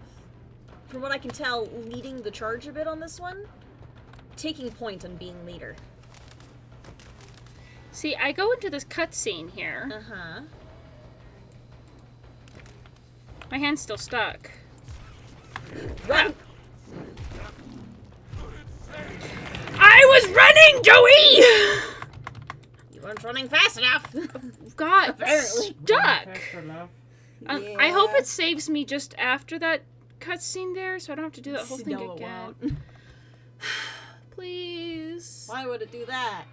from what I can tell, leading the charge a bit on this one. Taking point on being leader. See, I go into this cutscene here. Uh-huh. My hand's still stuck. Run! I was running, Doey! You weren't running fast enough. Got Apparently. stuck. Yeah. I hope it saves me just after that cutscene there, so I don't have to do that whole thing No, it again. won't. Please. Why would it do that?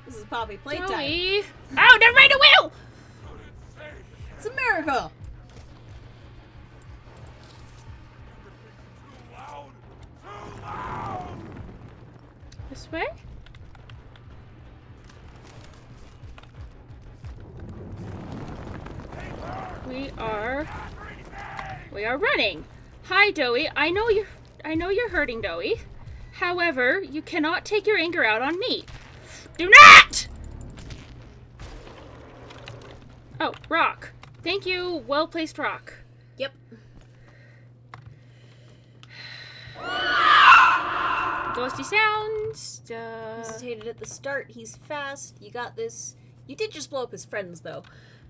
This is Poppy playtime. Doey. Oh, never mind, it will! It's a miracle! This way? We are running. Hi, Doey. I know you're hurting, Doey. However, you cannot take your anger out on me. Do not! Oh, rock. Thank you. Well-placed rock. Yep. Ghosty sounds. Hesitated at the start. He's fast. You got this. You did just blow up his friends, though.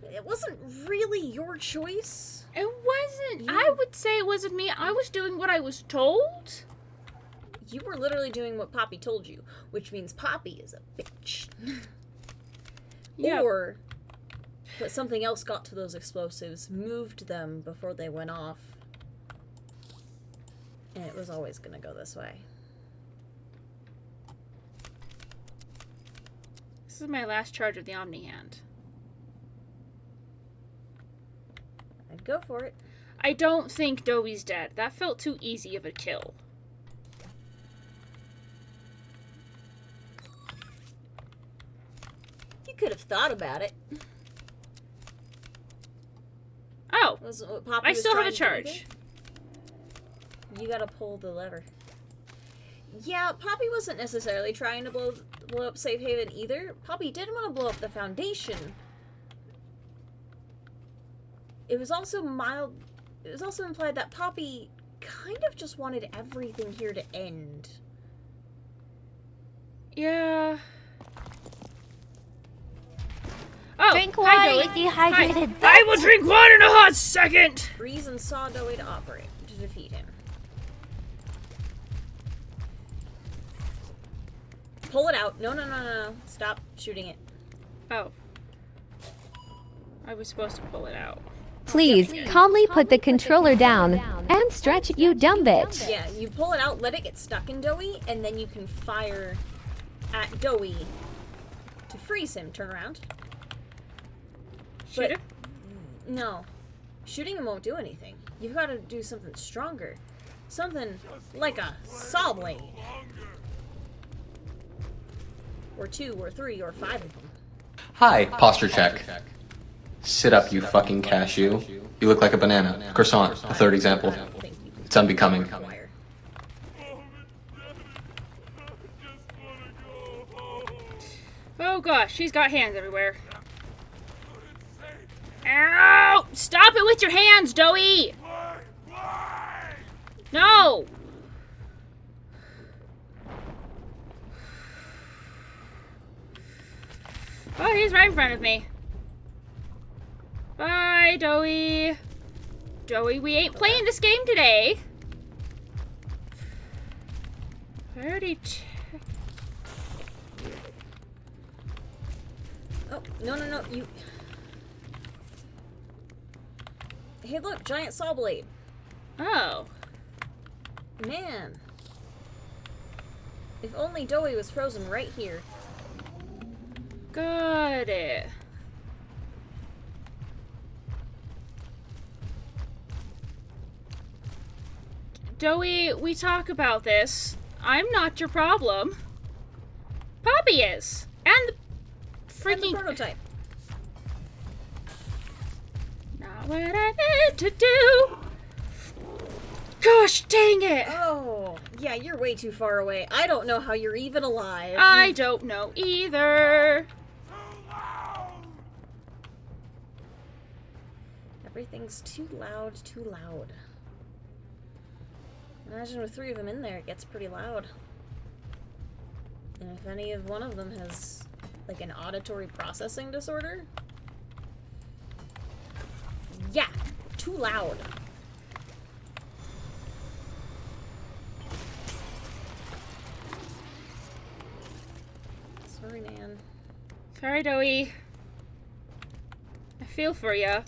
It wasn't really your choice. It wasn't. I would say it wasn't me. I was doing what I was told. You were literally doing what Poppy told you, which means Poppy is a bitch. Yeah. Or that something else got to those explosives, moved them before they went off, and it was always gonna go this way. This is my last charge of the Omni Hand. I'd go for it. I don't think Doey's dead. That felt too easy of a kill. You could have thought about it. Oh, Wasn't what Poppy I was still have a trying to do charge. here? You gotta pull the lever. Yeah, Poppy wasn't necessarily trying to blow up Safe Haven either. Poppy did want to blow up the Foundation. It was also implied that Poppy kind of just wanted everything here to end. Yeah. Oh, Drink hi, water, Doey. you dehydrated bitch. I will drink water in a hot second. Freeze and saw Doey to operate to defeat him. Pull it out. No. Stop shooting it. Oh. I was supposed to pull it out. Please, calmly put the controller down and stretch it, you dumb bitch. Yeah, you pull it out, let it get stuck in Doey, and then you can fire at Doey to freeze him. Turn around. Shoot him? No. Shooting him won't do anything. You've got to do something stronger. Something like a saw blade. Or 2, or 3, or 5 of them. Hi, posture check. Sit up, you fucking cashew. You look like a banana. Croissant, a third example. Thank you. It's unbecoming. Wire. Oh gosh, she's got hands everywhere. Ow! Stop it with your hands, Doey! No! Oh, he's right in front of me. Bye, Doey. Doey, we ain't playing this game today. I already checked. Oh, no, you... Hey, look, giant saw blade. Oh. Man. If only Doey was frozen right here. Got it. Doey, we talk about this. I'm not your problem. Poppy is. And the freaking... And the prototype. Not what I meant to do. Gosh dang it. Oh, yeah, you're way too far away. I don't know how you're even alive. I don't know either. Everything's too loud, too loud. Imagine with 3 of them in there, it gets pretty loud. And if any of one of them has, like, an auditory processing disorder? Yeah, too loud. Sorry, man. Sorry, Doey. I feel for you.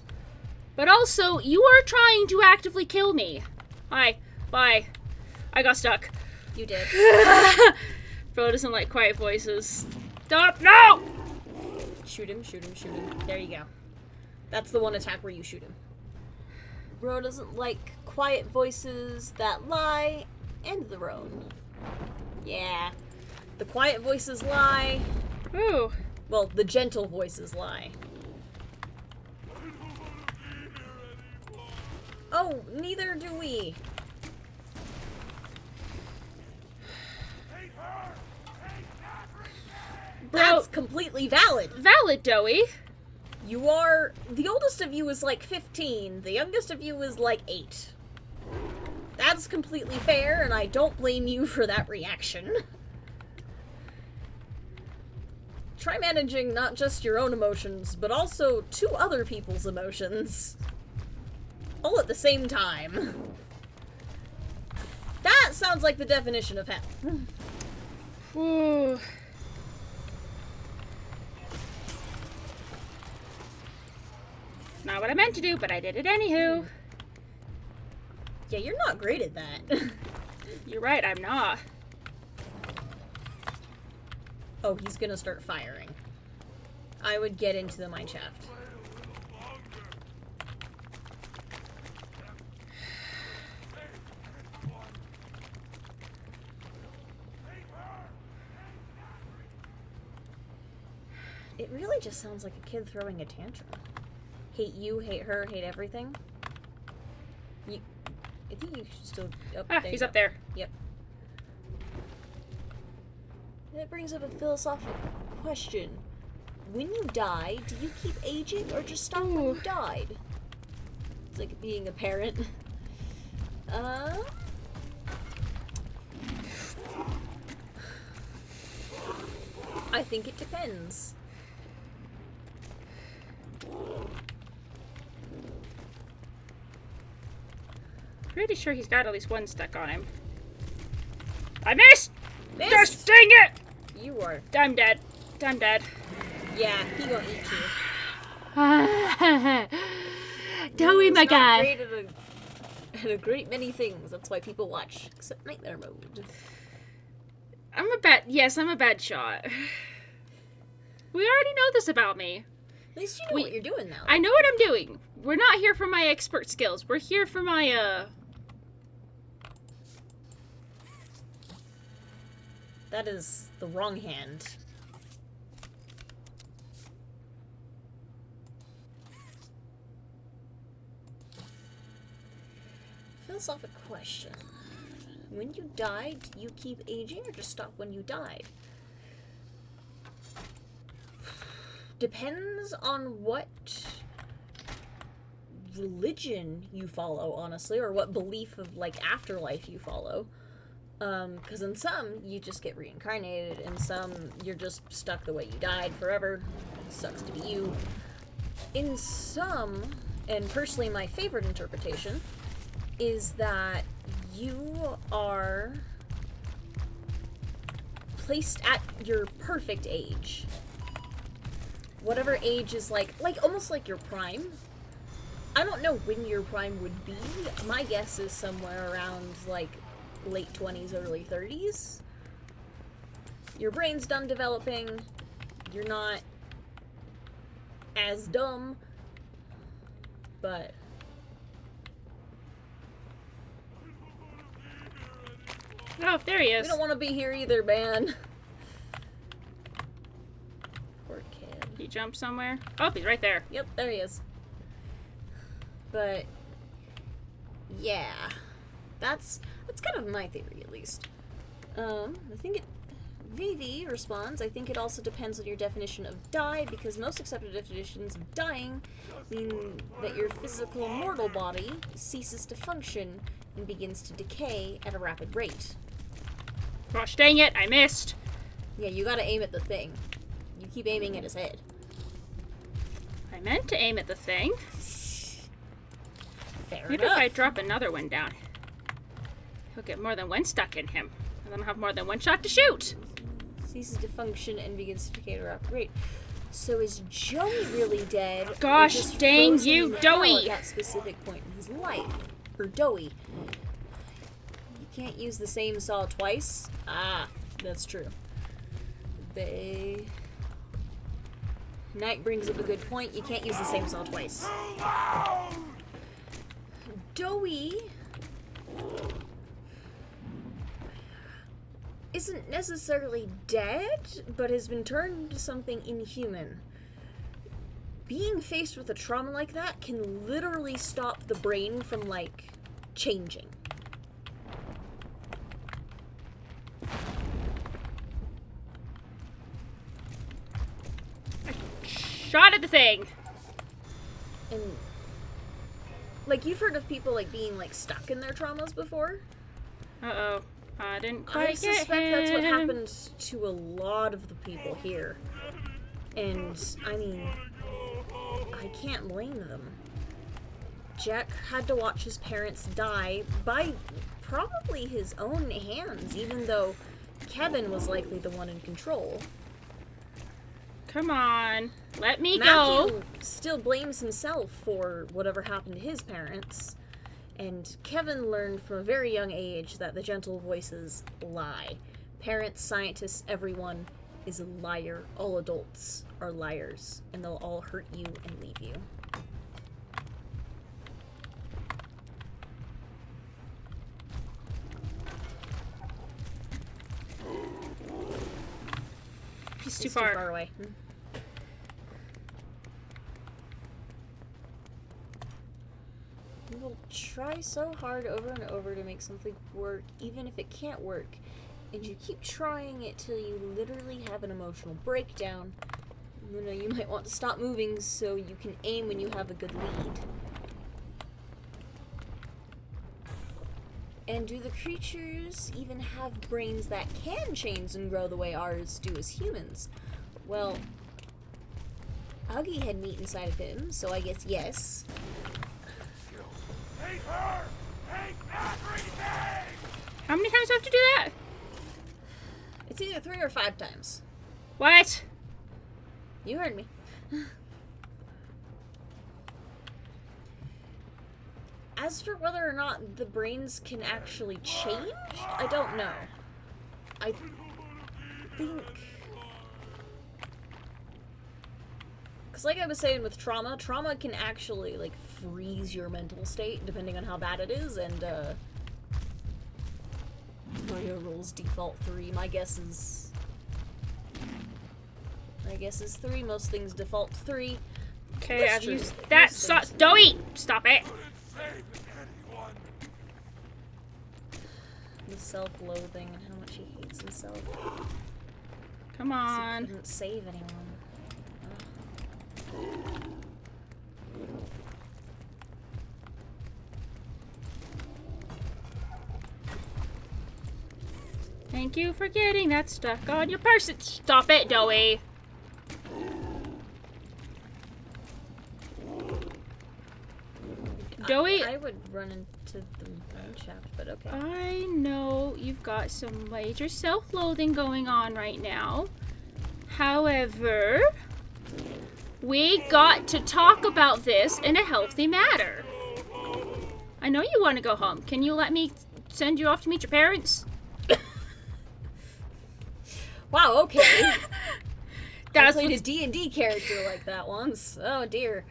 But also, you are trying to actively kill me. Hi. Bye. I got stuck. You did. Bro doesn't like quiet voices. Stop! No! Shoot him, shoot him, shoot him. There you go. That's the one attack where you shoot him. Bro doesn't like quiet voices that lie and the roan. Yeah. The quiet voices lie. Ooh. Well, the gentle voices lie. Oh, neither do we. Bro, that's completely valid. Valid, Doey. You are... The oldest of you is like 15. The youngest of you is like 8. That's completely fair, and I don't blame you for that reaction. Try managing not just your own emotions, but also 2 other people's emotions. All at the same time. That sounds like the definition of hell. Ooh. Not what I meant to do, but I did it anywho. Yeah, you're not great at that. You're right, I'm not. Oh, he's gonna start firing. I would get into the mine shaft. It really just sounds like a kid throwing a tantrum. Hate you, hate her, hate everything. I think you should still... Oh, He's up there. Yep. That brings up a philosophical question. When you die, do you keep aging or just stop when you died? It's like being a parent. I think it depends. Pretty sure he's got at least one stuck on him. I missed! Missed! Gosh dang it! You are. I'm dead. I'm dead. Yeah, he gonna eat you. Doey, my guy. Great at a great many things. That's why people watch. Except Nightmare Mode. I'm a bad shot. We already know this about me. At least you know what you're doing now. I know what I'm doing. We're not here for my expert skills. We're here for my, That is the wrong hand. Philosophic question. When you died, do you keep aging or just stop when you died? Depends on what religion you follow, honestly, or what belief of, like, afterlife you follow. Because in some, you just get reincarnated, in some, you're just stuck the way you died forever. Sucks to be you. In some, and personally my favorite interpretation, is that you are placed at your perfect age. Whatever age is like almost like your prime. I don't know when your prime would be. My guess is somewhere around, like, late 20s, early 30s. Your brain's done developing. You're not as dumb. But Oh, there he is. we don't want to be here either, man. Poor kid. He jumped somewhere. Oh, he's right there. Yep, there he is. But yeah, that's kind of my theory, at least. I think VV responds, I think it also depends on your definition of die, because most accepted definitions of dying mean that your physical mortal body ceases to function and begins to decay at a rapid rate. Gosh dang it, I missed. Yeah, you gotta aim at the thing. You keep aiming at his head. I meant to aim at the thing. Fair Maybe enough. if I drop another one down, he'll get more than one stuck in him. And then I'll have more than one shot to shoot. Ceases to function and begins to decay at a rapid rate. So is Joey really dead? Or Gosh just dang frozen you, in hell Doey! At that specific point in his life. Or Doey. You can't use the same saw twice? Ah, that's true. Knight brings up a good point. You can't use the same saw twice. Doey isn't necessarily dead, but has been turned into something inhuman. Being faced with a trauma like that can literally stop the brain from, like, changing. Shot at the thing. And, like, you've heard of people, like, being, like, stuck in their traumas before? Uh-oh. I didn't quite I get suspect him. that's what happened to a lot of the people here. And, I mean, I can't blame them. Jack had to watch his parents die by probably his own hands, even though Kevin was likely the one in control. Come on. Let me Matthew go. still blames himself for whatever happened to his parents. And Kevin learned from a very young age that the gentle voices lie. Parents, scientists, everyone is a liar. All adults are liars, and they'll all hurt you and leave you. He's He's too far. Too far away. You will try so hard over and over to make something work, even if it can't work. And you keep trying it till you literally have an emotional breakdown. You know, you might want to stop moving so you can aim when you have a good lead. And do the creatures even have brains that can change and grow the way ours do as humans? Well, Huggy had meat inside of him, so I guess yes. Take her! Take everything! How many times do I have to do that? It's either 3 or 5 times. What? You heard me. As for whether or not the brains can actually change, I don't know. I think... Because like I was saying with trauma can actually, like, freeze your mental state, depending on how bad it is, and, Mario rules default 3. My guess is 3. Most things default 3. Okay, That's I've true. used that. Most Stop. things. Doey! Stop it. Save anyone! The self-loathing and how much he hates himself. Come He on. couldn't save anyone. Thank you for getting that stuck on your person. Stop it, Doey. Doey, I would run into the mine shaft, but okay. I know you've got some major self-loathing going on right now. However, we got to talk about this in a healthy manner. I know you want to go home. Can you let me send you off to meet your parents? Wow, okay. I That's played a what's- D&D character like that once. Oh dear.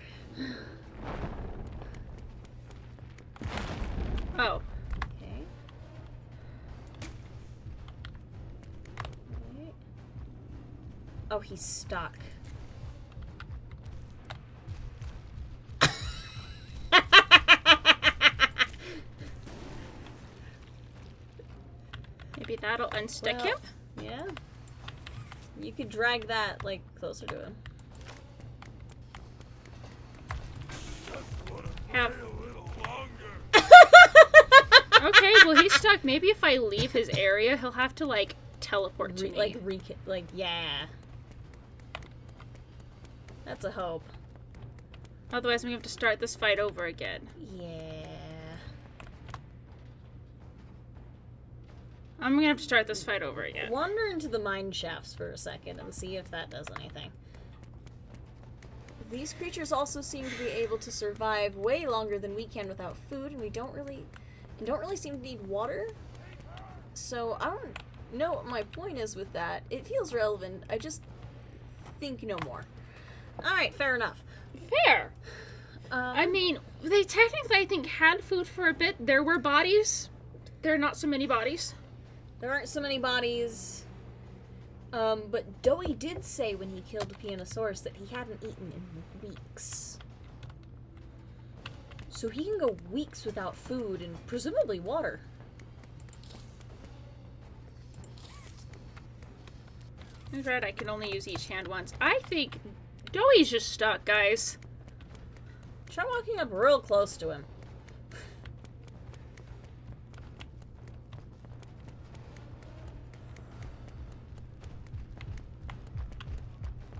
Oh. Okay. Right. Oh, he's stuck. Maybe that'll unstick Well, him? Yeah. You could drag that, like, closer to him. Have. Okay, well he's stuck. Maybe if I leave his area, he'll have to like teleport to me. Yeah. That's a hope. Otherwise, we have to start this fight over again. Yeah. I'm gonna have to start this fight over again. Wander into the mine shafts for a second and see if that does anything. These creatures also seem to be able to survive way longer than we can without food, and we don't really seem to need water. So I don't know what my point is with that. It feels relevant. I just think no more. All right, fair enough. Fair. I mean, they technically, I think, had food for a bit. There were bodies. There are not so many bodies. There aren't so many bodies. But Doey did say when he killed the Pianosaurus that he hadn't eaten in weeks. So he can go weeks without food and presumably water. That's right, I can only use each hand once. I think Doey's just stuck, guys. Try walking up real close to him.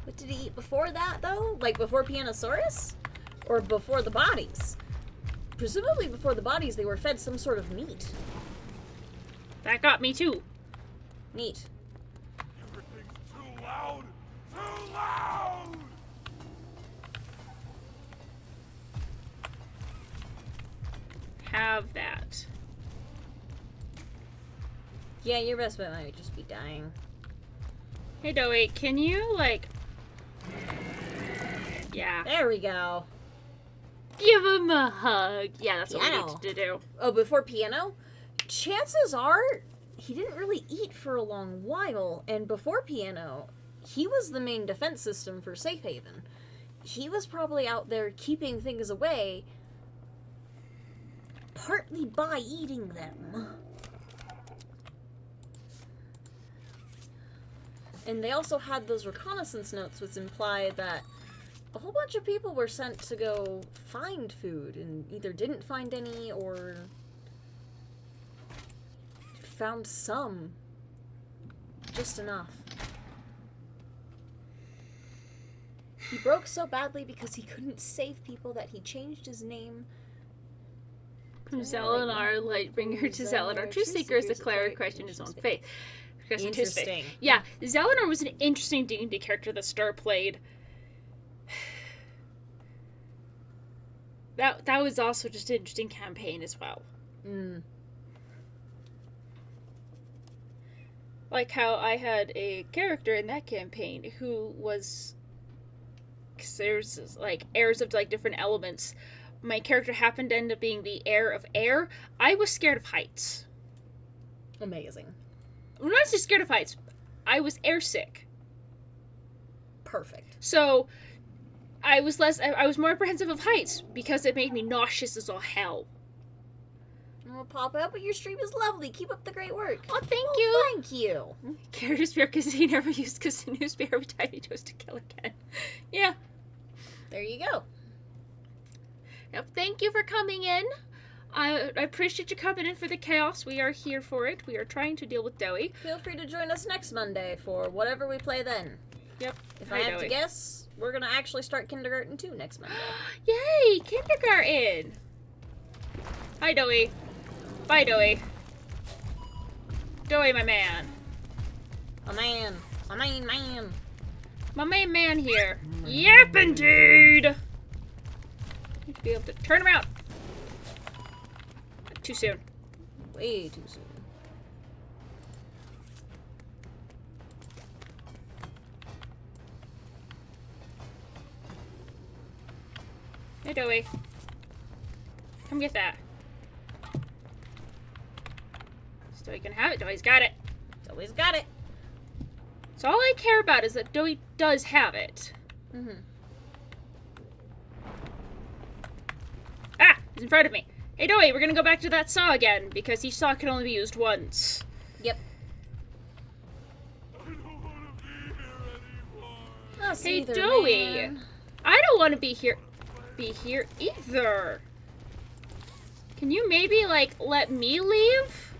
What did he eat before that, though? Like, before Pianosaurus? Or before the bodies? Presumably before the bodies, they were fed some sort of meat. That got me too. Neat. Everything's too loud! Too loud! Have that. Yeah, your best bet might just be dying. Hey, Doey, can you, like... Yeah. There we go. Give him a hug. Yeah, that's what we Piano. need to do. Oh, before Piano? Chances are he didn't really eat for a long while, and before Piano, he was the main defense system for Safe Haven. He was probably out there keeping things away, partly by eating them. And they also had those reconnaissance notes, which implied that a whole bunch of people were sent to go find food and either didn't find any or found some. Just enough. He broke so badly because he couldn't save people that he changed his name. From Zelenar, Lightbringer to Zelenar. True Seekers declare a question his own faith. Interesting. Yeah, Zelenar was an interesting D&D character that Star played. That was also just an interesting campaign as well. Like how I had a character in that campaign who was... 'cause there's like heirs of like different elements. My character happened to end up being the heir of air. I was scared of heights. Amazing. I'm not just scared of heights. I was airsick. Perfect. So I was more apprehensive of heights because it made me nauseous as all hell. Well, Papa, but your stream is lovely. Keep up the great work. Oh, thank you. Thank you. Character spear because he never used Kasunu spear every time he chose to kill again. Yeah. There you go. Yep. Thank you for coming in. I appreciate you coming in for the chaos. We are here for it. We are trying to deal with Doey. Feel free to join us next Monday for whatever we play then. Yep. If Hi, I have Doey. to guess, we're gonna actually start kindergarten 2 next Monday. Yay! Kindergarten! Hi, Doey. Bye, Doey. Doey, my man. A man. A main man. My main man here. Yep, indeed! Need to be able to turn around. Too soon. Way too soon. Hey, Doey. Come get that. Doey can have it. Doey's got it. Always got it. So all I care about is that Doey does have it. Mm-hmm. Ah! He's in front of me. Hey, Doey, we're gonna go back to that saw again, because each saw can only be used once. Yep. Oh, Hey, Seether, Doey. man. I don't want to be here either. Can you maybe, like, let me leave?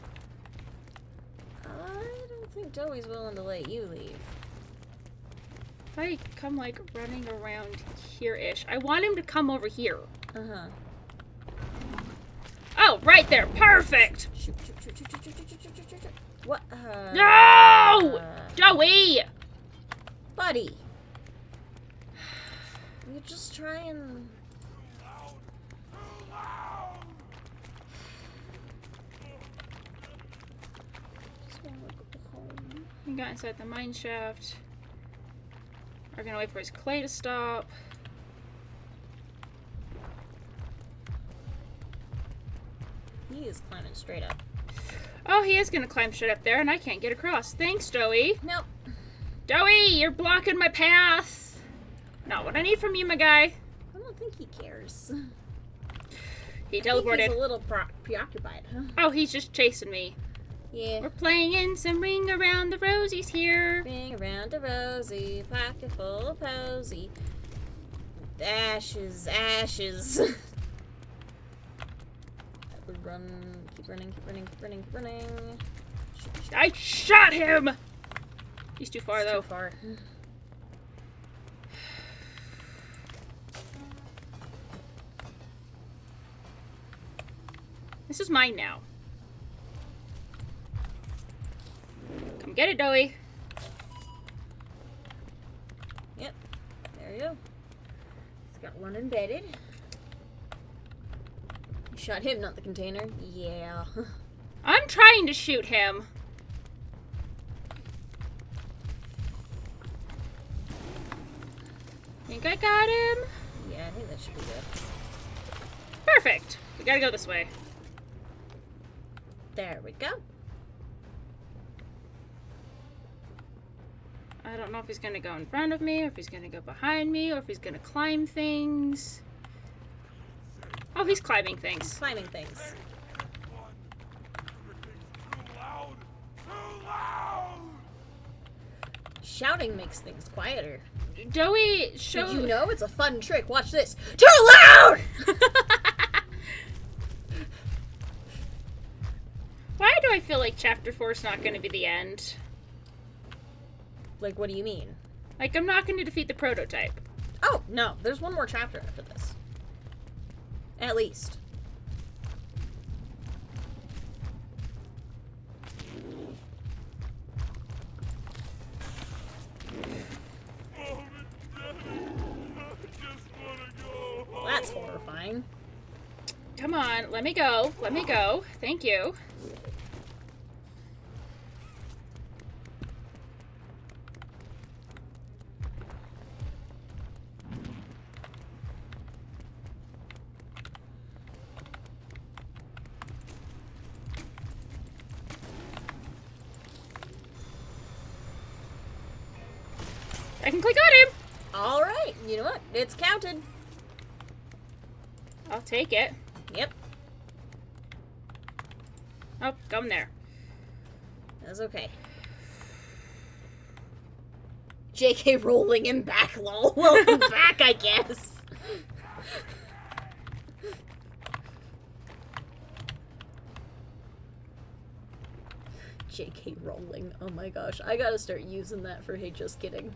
I don't think Doey's willing to let you leave. If I come, like, running around here-ish. I want him to come over here. Uh-huh. Oh, right there. Perfect! Shoot, shoot, shoot, shoot, shoot, shoot, shoot, shoot, shoot, shoot. What? No! Doey! Buddy. You just try and... Just wanna go home. He got inside the mine shaft. We're gonna wait for his clay to stop. He is climbing straight up. Oh, he is gonna climb straight up there, and I can't get across. Thanks, Doey. Nope. Doey, you're blocking my path. Not what I need from you, my guy. I don't think he cares. He I think teleported. he's a little preoccupied, huh? Oh, he's just chasing me. Yeah. We're playing in some Ring Around the Rosies here. Ring around the rosy, pocket full of posy. Ashes, ashes. Run, keep running, keep running, keep running, keep running. Shoot, shoot. I shot him! He's too far, It's though. Too far. This is mine now. Come get it, Doey. Yep. There you go. It's got one embedded. You shot him, not the container. Yeah. I'm trying to shoot him. Think I got him? Yeah, I think that should be good. Perfect. We gotta go this way. There we go. I don't know if he's gonna go in front of me, or if he's gonna go behind me, or if he's gonna climb things. Oh, he's climbing things. Climbing things. Shouting makes things quieter. Doey, show... Did you know it's a fun trick? Watch this. Too loud! Why do I feel like Chapter 4 is not gonna be the end? Like, what do you mean? Like, I'm not gonna defeat the prototype. Oh, no. There's one more chapter after this. At least. Well, that's horrifying. Come on, let me go. Let me go. Thank you. I can click on him. All right. You know what? It's counted. I'll take it. Yep. Oh, come there. That's okay. JK rolling him back, lol. Welcome back, I guess. JK Rowling. Oh my gosh. I gotta start using that for Hey Just Kidding.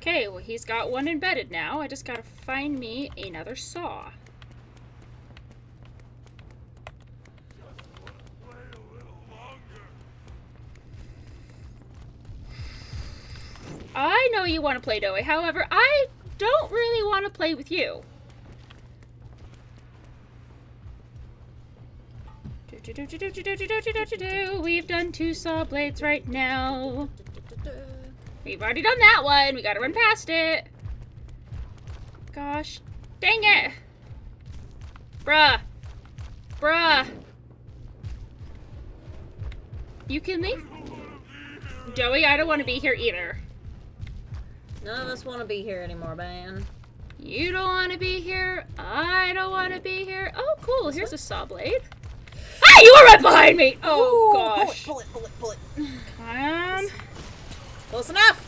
Okay, well, he's got one embedded now. I just gotta find me another saw. Play a little longer. I know you want to play Doey. However, I don't really want to play with you. We've done 2 saw blades right now. We've already done that one. We gotta run past it. Gosh. Dang it. Bruh. Bruh. You can leave. Doey, I don't want to be here either. None of us want to be here anymore, man. You don't want to be here. I don't want to be here. Oh, cool. Here's a saw blade. Ah, you were right behind me. Oh, gosh. Pull it. Come on. Close enough.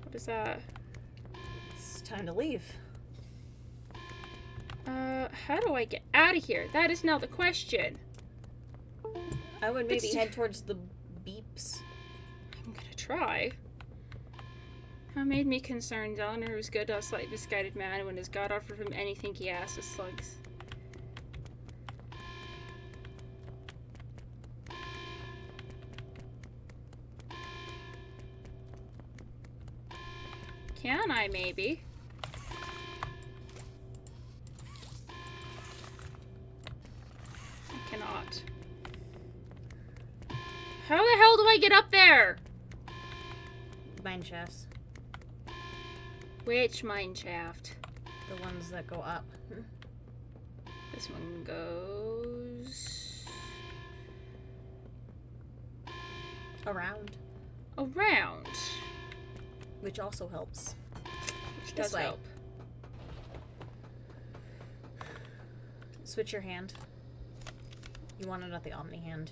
What is that? It's time to leave. How do I get out of here? That is now the question. I would maybe head towards the beeps. I'm gonna try. That made me concerned. Eleanor was good to a slightly misguided man when his god offered him anything he asked as slugs. Can I, maybe? I cannot. How the hell do I get up there? Mine shafts. Which mine shaft? The ones that go up. This one goes... Around. around. Which also helps. Which does way. help. Switch your hand. You want it at the Omni hand.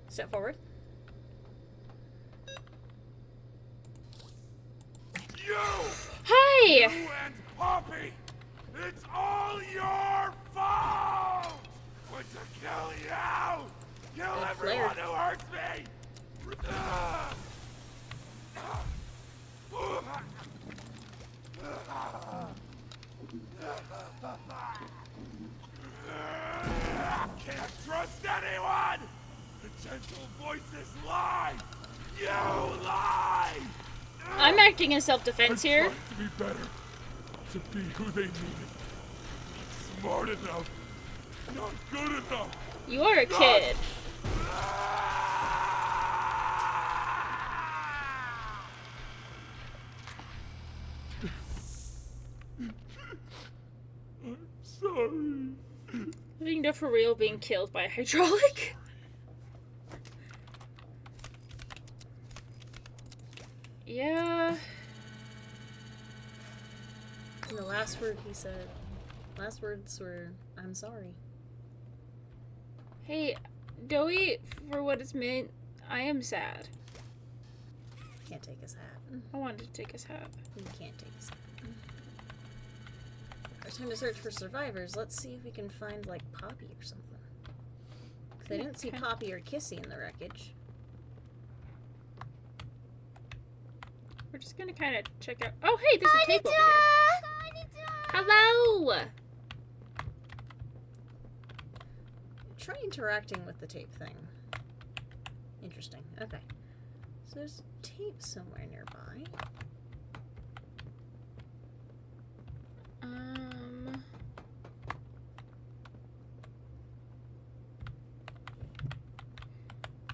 Step forward. You! Hi! You and Poppy! It's all your fault! Want to kill you! Kill Good everyone flare. who hurts me! Can't trust anyone! The gentle voices lie! You lie! I'm acting in self-defense here. I'm trying to be better. To be who they needed. Not smart enough. Not good enough. You are a kid. I'm sorry. I think they're for real being killed by a hydraulic. Yeah. And the last word he said, last words were, I'm sorry. Hey, Doey, for what it's meant, I am sad. Can't take his hat. I wanted to take his hat. You can't take his hat. It's time to search for survivors. Let's see if we can find, like, Poppy or something. Because I didn't see Okay. Poppy or Kissy in the wreckage. We're just gonna kind of check out. Oh, hey, there's a tape over here. Hello! Try interacting with the tape thing. Interesting. Okay. So there's tape somewhere nearby.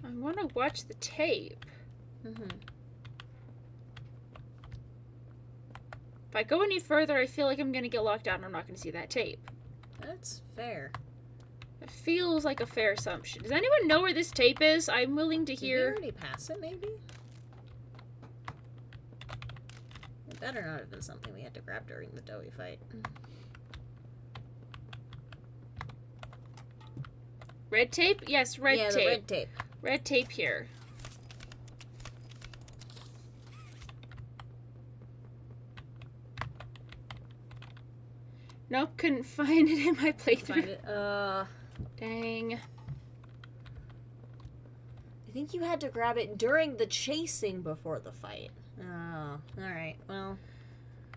I want to watch the tape. Mm-hmm. If I go any further, I feel like I'm gonna get locked out and I'm not gonna see that tape. That's fair. It feels like a fair assumption. Does anyone know where this tape is? I'm willing to Did we hear. already pass it, maybe? It better not have been something we had to grab during the Doey fight. Red tape? Yes, red yeah, tape. the red tape. Red tape here. Nope, couldn't find it in my playthrough. Find it. Dang. I think you had to grab it during the chasing before the fight. Oh, alright, well.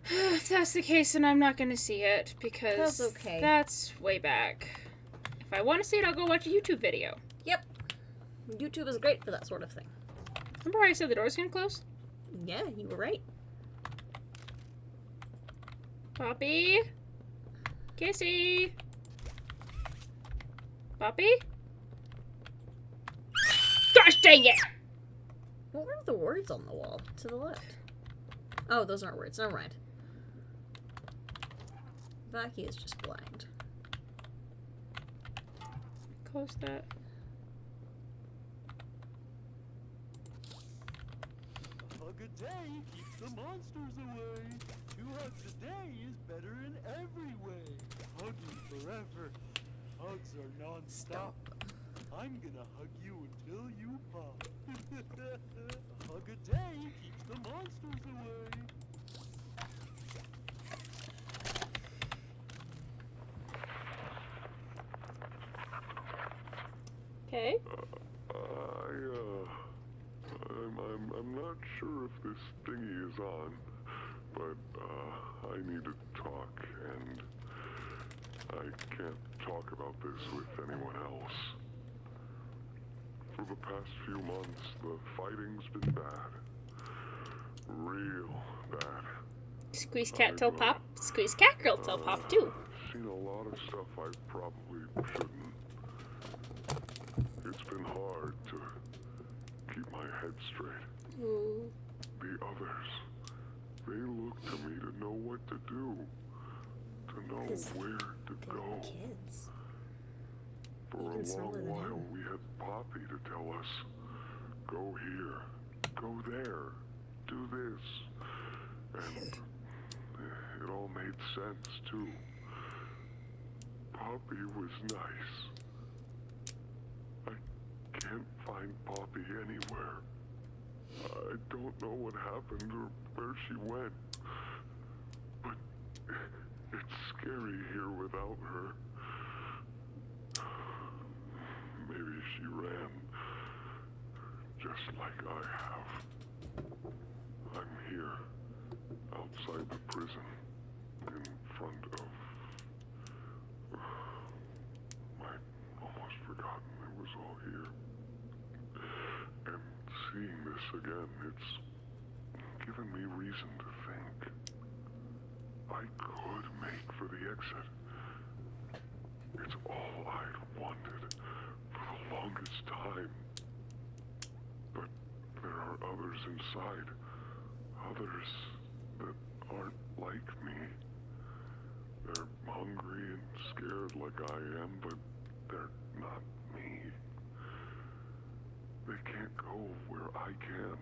If that's the case, then I'm not gonna see it, because That's okay. that's way back. If I want to see it, I'll go watch a YouTube video. Yep. YouTube is great for that sort of thing. Remember how I said the door's gonna close? Yeah, you were right. Poppy? Kissy? Poppy? Gosh dang it! What were the words on the wall to the left? Oh, those aren't words. Never mind. Vaki is just blind. Close that. A hug a day keeps the monsters away. 2 hugs a day is better in every way. Hugging forever. Hugs are non-stop. I'm gonna hug you until you pop. A hug a day keeps the monsters away. Okay. I'm not sure if this thingy is on, but I need to talk, and I can't talk about this with anyone else. For the past few months, the fighting's been bad. Real bad. Squeeze cat till pop. Squeeze cat girl till pop too. I've seen a lot of stuff I probably shouldn't. It's been hard to keep my head straight. Ooh. The others, they look to me to know what to do, to know where to go. Kids. For a long while, we had Poppy to tell us, go here, go there, do this. And it all made sense, too. Poppy was nice. I can't find Poppy anywhere. I don't know what happened or where she went. But it's scary here without her. Maybe she ran, just like I have. I'm here, outside the prison, in front of... I almost forgotten it was all here. And seeing this again, it's given me reason to think. I could make for the exit. It's all I'd wanted for the longest time. But there are others inside. Others that aren't like me. They're hungry and scared like I am, but they're not me. They can't go where I can.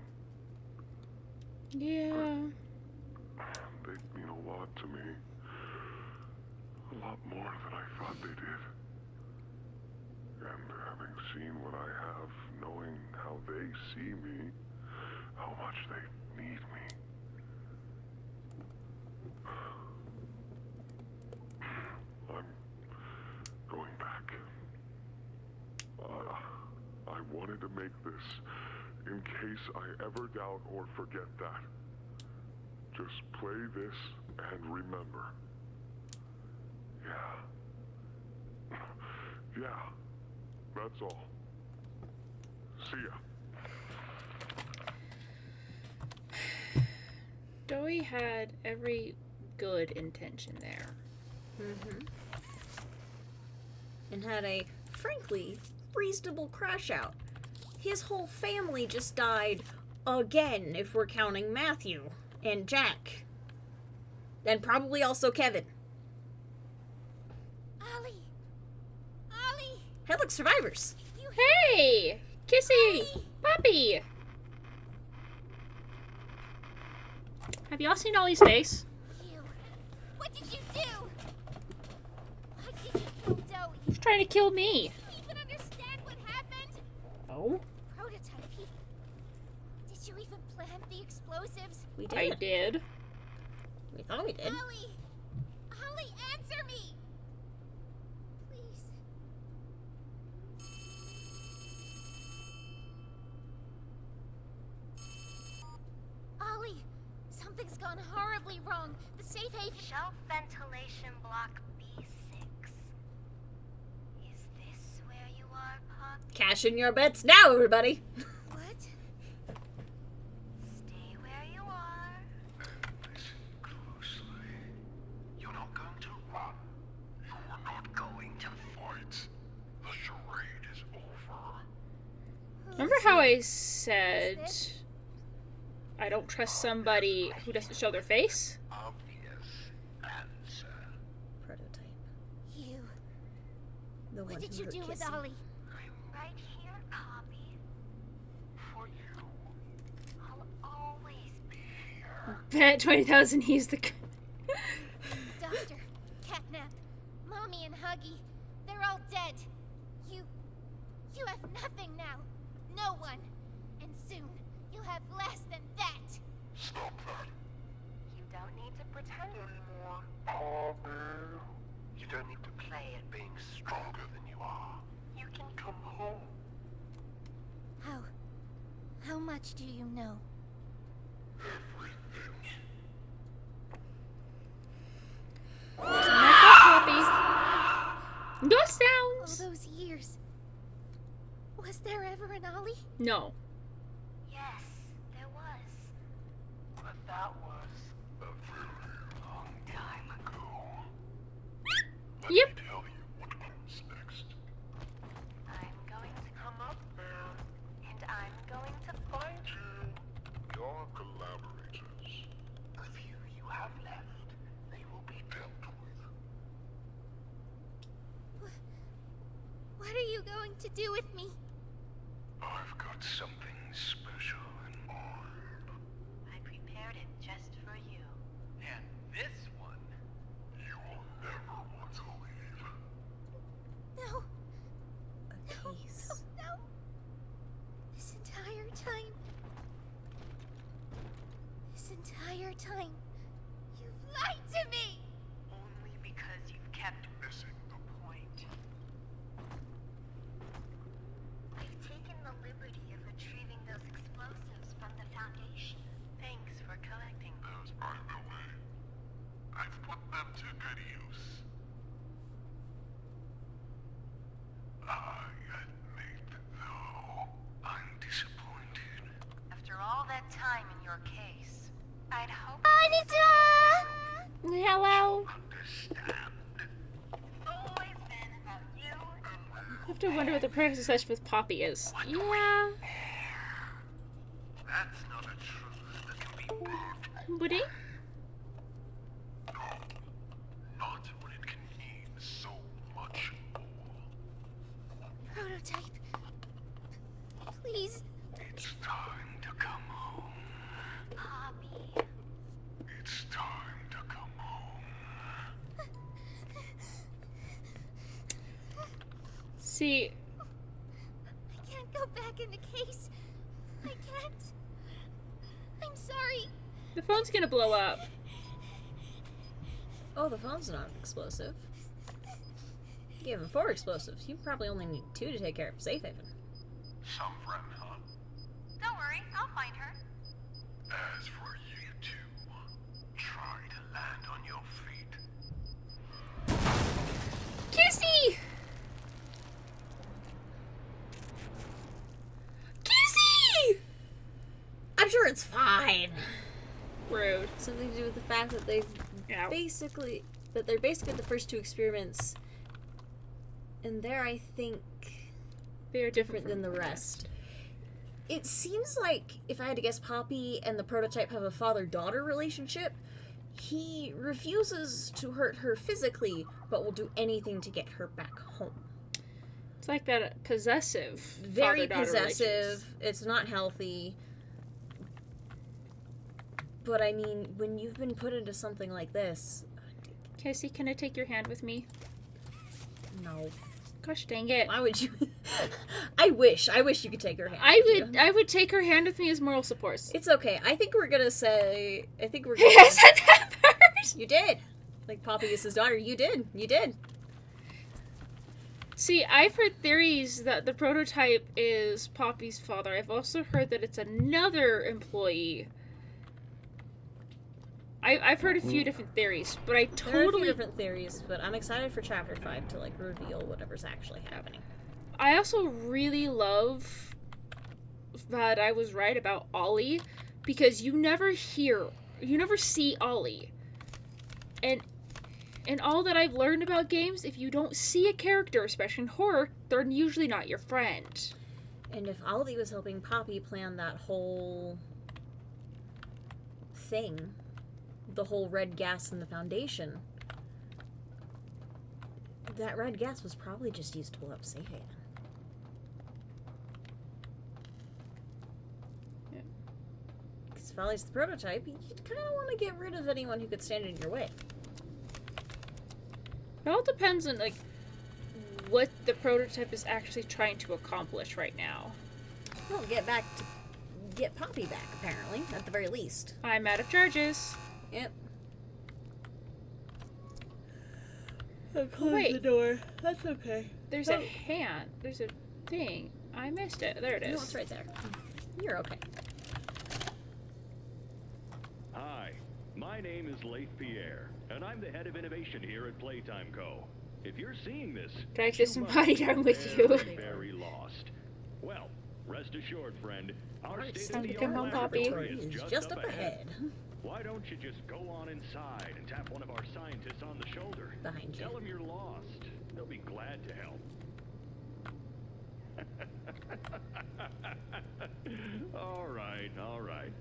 Yeah. They mean a lot to me. A lot more than I thought they did. And having seen what I have, knowing how they see me, how much they need me. I'm going back. I wanted to make this in case I ever doubt or forget that. Just play this and remember. Yeah. Yeah. That's all. See ya. Doey had every good intention there. Mm-hmm. And had a, frankly, reasonable crash out. His whole family just died again, if we're counting Matthew and Jack. And probably also Kevin. Ollie! Ollie! Hey, look, survivors! Hey! Kissy! Puppy! Have y'all seen Ollie's face? You! What did you do? Why did you kill Doey? He's trying to kill me. Do you even understand? No. Prototype. Did you even plan the explosives? We did. I did. We thought we did. Ollie! Ollie, answer me! Please. Ollie, something's gone horribly wrong. The safe haven... Shelf ventilation block B6. Is this where you are, Pop? Cash in your bets now, everybody. What? Stay where you are. Listen closely. You're not going to run. You're not going to fight. The charade is over. Remember how I said I don't trust somebody who doesn't show their face? Obvious answer. Prototype. You. The one What did who you hurt do with Kissy. Ollie? I'm right here, Poppy. For you. I'll always be here. Bet 20,000 he's the. Doctor, Catnap, Mommy and Huggy, they're all dead. You have nothing now. No one. And soon, you'll have less than that. Stop that. You don't need to pretend anymore. Poppy. You don't need to play at being stronger than you are. You can come home. How much do you know? Everything. No All sounds. those years. Was there ever an Ollie? No. Yes, there was. But that was a very long time ago. Let Yep. me tell you what comes next. I'm going to come up there, and I'm going to find you. Your collaborators. The few you have left, they will be dealt with. What are you going to do with me? I've got something special in mind. I prepared it just for you. And this one. You will never want to leave. No, A case. no. This entire time. You've lied to me! Only because you've kept Missing the point. I've taken the liberty of retrieving those explosives from the Foundation. Thanks for collecting those. By the way, I've put them to good use. I admit, though, I'm disappointed. After all that time in your case, I'd hope Hello. Understand? it's always been about you and I have to wonder what the practice session with Poppy is. Yeah. That's not a truth that can be brought. Woody? No, not when it can mean so much more. Prototype. Please. It's time to come home. Poppy. It's time to come home. See, I can't go back in the case. I can't. I'm sorry. the phone's gonna blow up. Oh, the phone's not explosive. You gave him 4 explosives. You probably only need 2 to take care of Safe Haven. Some friend, huh? Don't worry, I'll find her. As for you two, try to land on your feet. Kissy! Kissy! I'm sure it's fine. Rude. Something to do with the fact that they're basically the first 2 experiments, and they're, I think, They're different than the rest. It seems like, if I had to guess, Poppy and the prototype have a father-daughter relationship. He refuses to hurt her physically, but will do anything to get her back home. It's like that possessive. Very father-daughter possessive. relations. It's not healthy. But I mean, when you've been put into something like this, Kissy, can I take your hand with me? no. Gosh dang it. Why would you? I wish you could take her hand. I would take her hand with me as moral support. It's okay. I think we're gonna say. I think we're. I said that first. You did. Like Poppy is his daughter. You did. You did. See, I've heard theories that the prototype is Poppy's father. I've also heard that it's another employee. I've heard a few different theories, but I There are a few totally... different theories, but I'm excited for Chapter 5 to, like, reveal whatever's actually happening. I also really love that I was right about Ollie, because you never see Ollie. And all that I've learned about games, if you don't see a character, especially in horror, they're usually not your friend. And if Ollie was helping Poppy plan that whole thing, the whole red gas in the foundation, that red gas was probably just used to blow up Safe Haven. Yeah. Because if Ollie's the prototype, you kind of want to get rid of anyone who could stand in your way. It all depends on, like, what the prototype is actually trying to accomplish right now. Well, get Poppy back, apparently, at the very least. I'm out of charges. Yep. Wait. the door. That's okay. There's a hand. There's a thing. I missed it. There it is. No, it's right there. You're okay. Hi, my name is Leif Pierre, and I'm the head of innovation here at Playtime Co. If you're seeing this, Can I kiss you somebody must be down with you? very, very lost. Well, rest assured, friend, our Time to state-of-the-art come home, Poppy. laboratory is Just up ahead. Why don't you just go on inside and tap one of our scientists on the shoulder? Behind you. Tell them you're lost. They'll be glad to help. All right, all right.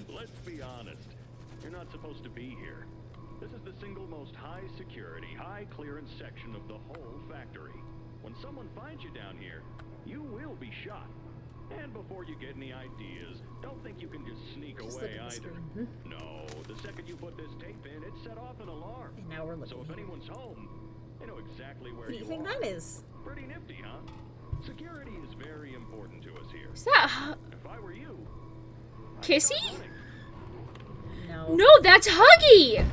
Let's be honest. You're not supposed to be here. This is the single most high security, high clearance section of the whole factory. When someone finds you down here, you will be shot. And before you get any ideas, don't think you can just sneak Just away look at the either. screen. No, the second you put this tape in, it set off an alarm. And now we're looking So if here. anyone's home, they know exactly where What do you you think are. that is? Pretty nifty, huh? Security is very important to us here. Is that If I were you, I'd Kissy? start running. No. No, that's Huggy!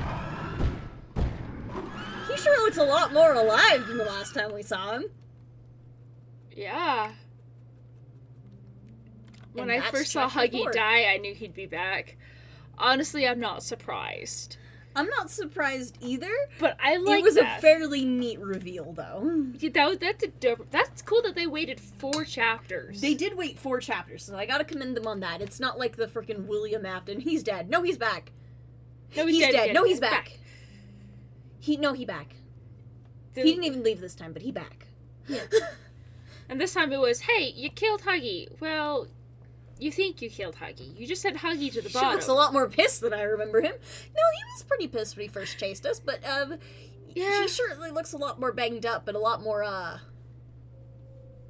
He sure looks a lot more alive than the last time we saw him. Yeah. When And I that's first saw chapter Huggy 4. die, I knew he'd be back. Honestly, I'm not surprised. I'm not surprised either. But I like it was that. a fairly neat reveal, though. That's cool that they waited 4 chapters. They did wait 4 chapters, so I gotta commend them on that. It's not like the freaking William Afton. He's dead. No, he's back. No, He's dead. again. No, he's back. He back. The- He didn't even leave this time, but he back. And this time it was, hey, you killed Huggy. Well, you think you killed Huggy. You just sent Huggy to the She bottom. looks a lot more pissed than I remember him. No, he was pretty pissed when he first chased us, but Yeah. he certainly looks a lot more banged up and a lot more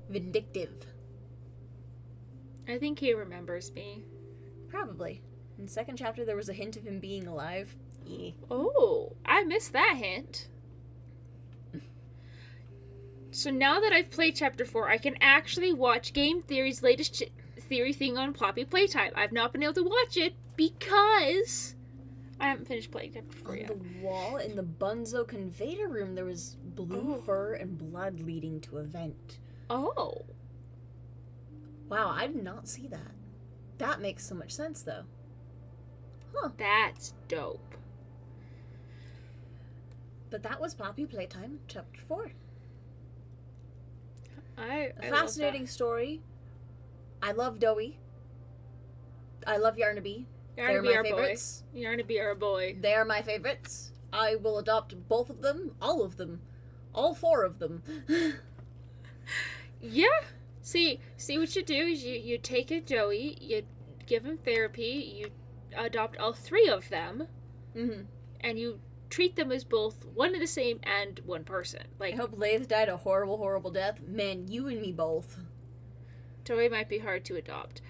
vindictive. I think he remembers me. Probably. In the second chapter, there was a hint of him being alive. Yeah. Oh, I missed that hint. So now that I've played Chapter 4, I can actually watch Game Theory's latest theory thing on Poppy Playtime. I've not been able to watch it because I haven't finished playing Chapter 4 On yet. the wall in the Bunzo conveyor room, there was blue fur and blood leading to a vent. Oh. Wow, I did not see that. That makes so much sense, though. Huh. That's dope. But that was Poppy Playtime, Chapter 4. I A fascinating story. I love Doey. I love Yarnaby. They're my favorites. Yarnaby our boy. They are my favorites. I will adopt both of them, all 4 of them. Yeah. See what you do is you take a Doey, you give him therapy, you adopt all 3 of them, and you treat them as both one and the same and one person. I Like, hope Laith died a horrible, horrible death. Man, you and me both. Doey might be hard to adopt.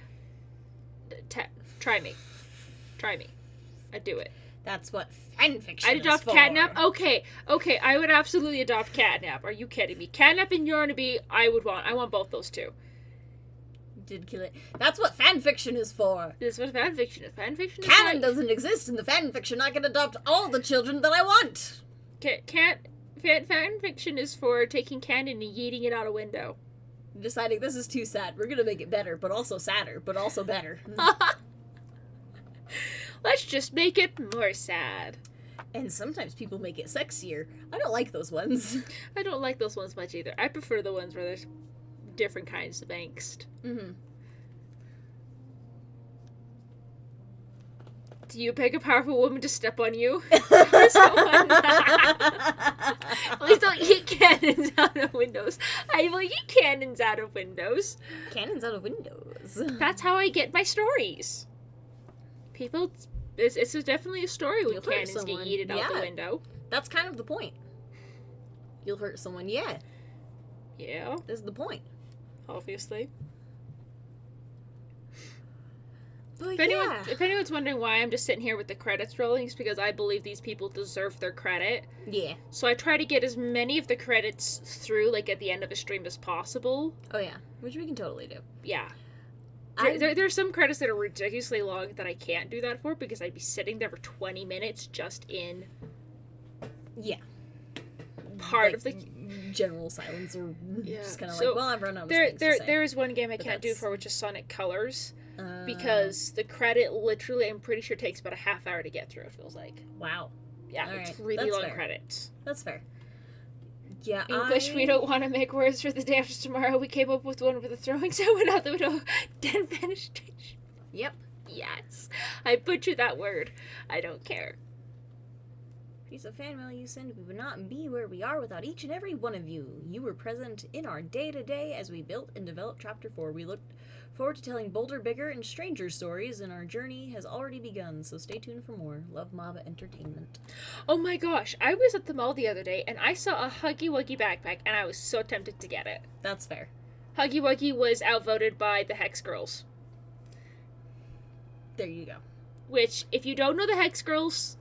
Try me. I'd do it. That's what fanfiction I'd is adopt for. Catnap? Okay, I would absolutely adopt Catnap. Are you kidding me? Catnap and Yarnaby, I want both those two. Did kill it. That's what fanfiction is for. This is what fanfiction is. Fanfiction is Canon like... doesn't exist in the fanfiction. I can adopt all the children that I want. Fanfiction is for taking canon and yeeting it out a window. Deciding this is too sad. We're gonna make it better, but also sadder, but also better. Let's just make it more sad. And sometimes people make it sexier. I don't like those ones. I don't like those ones much either. I prefer the ones where there's different kinds of angst. Mm-hmm. Do you pick a powerful woman to step on you? Or someone? Please don't yeet cannons out of windows. I will yeet cannons out of windows. Cannons out of windows. That's how I get my stories. People, it's definitely a story when You'll hurt cannons get someone. yeeted out the Yeah. window. That's kind of the point. You'll hurt someone, yeah. Yeah, This is the point. obviously. But If anyone's wondering why I'm just sitting here with the credits rolling, it's because I believe these people deserve their credit. yeah. So I try to get as many of the credits through, like, at the end of a stream as possible. Oh yeah, which we can totally do. Yeah. I- There are some credits that are ridiculously long that I can't do that for because I'd be sitting there for 20 minutes just in Yeah. part Like, of the... general silence, or Yeah. just kind of So, like, well, I've run out of things to say. There is one game I But can't do that's- for, which is Sonic Colors, Uh, because the credit literally, I'm pretty sure, takes about a half hour to get through, it feels like. wow, Yeah, All it's right. really That's long fair. credits. that's fair. Yeah, English, we don't want to make words for the day after tomorrow. We came up with one where the throwing someone out the window. Dead penetration. Yep. Yes. I butchered that word. I don't care. Piece of fan mail you send, we would not be where we are without each and every one of you. You were present in our day-to-day as we built and developed Chapter 4. We look forward to telling bolder, bigger, and stranger stories, and our journey has already begun, so stay tuned for more. Love, Mob Entertainment. Oh my gosh. I was at the mall the other day and I saw a Huggy Wuggy backpack and I was so tempted to get it. That's fair. Huggy Wuggy was outvoted by the Hex Girls. There you go. Which, if you don't know the Hex Girls,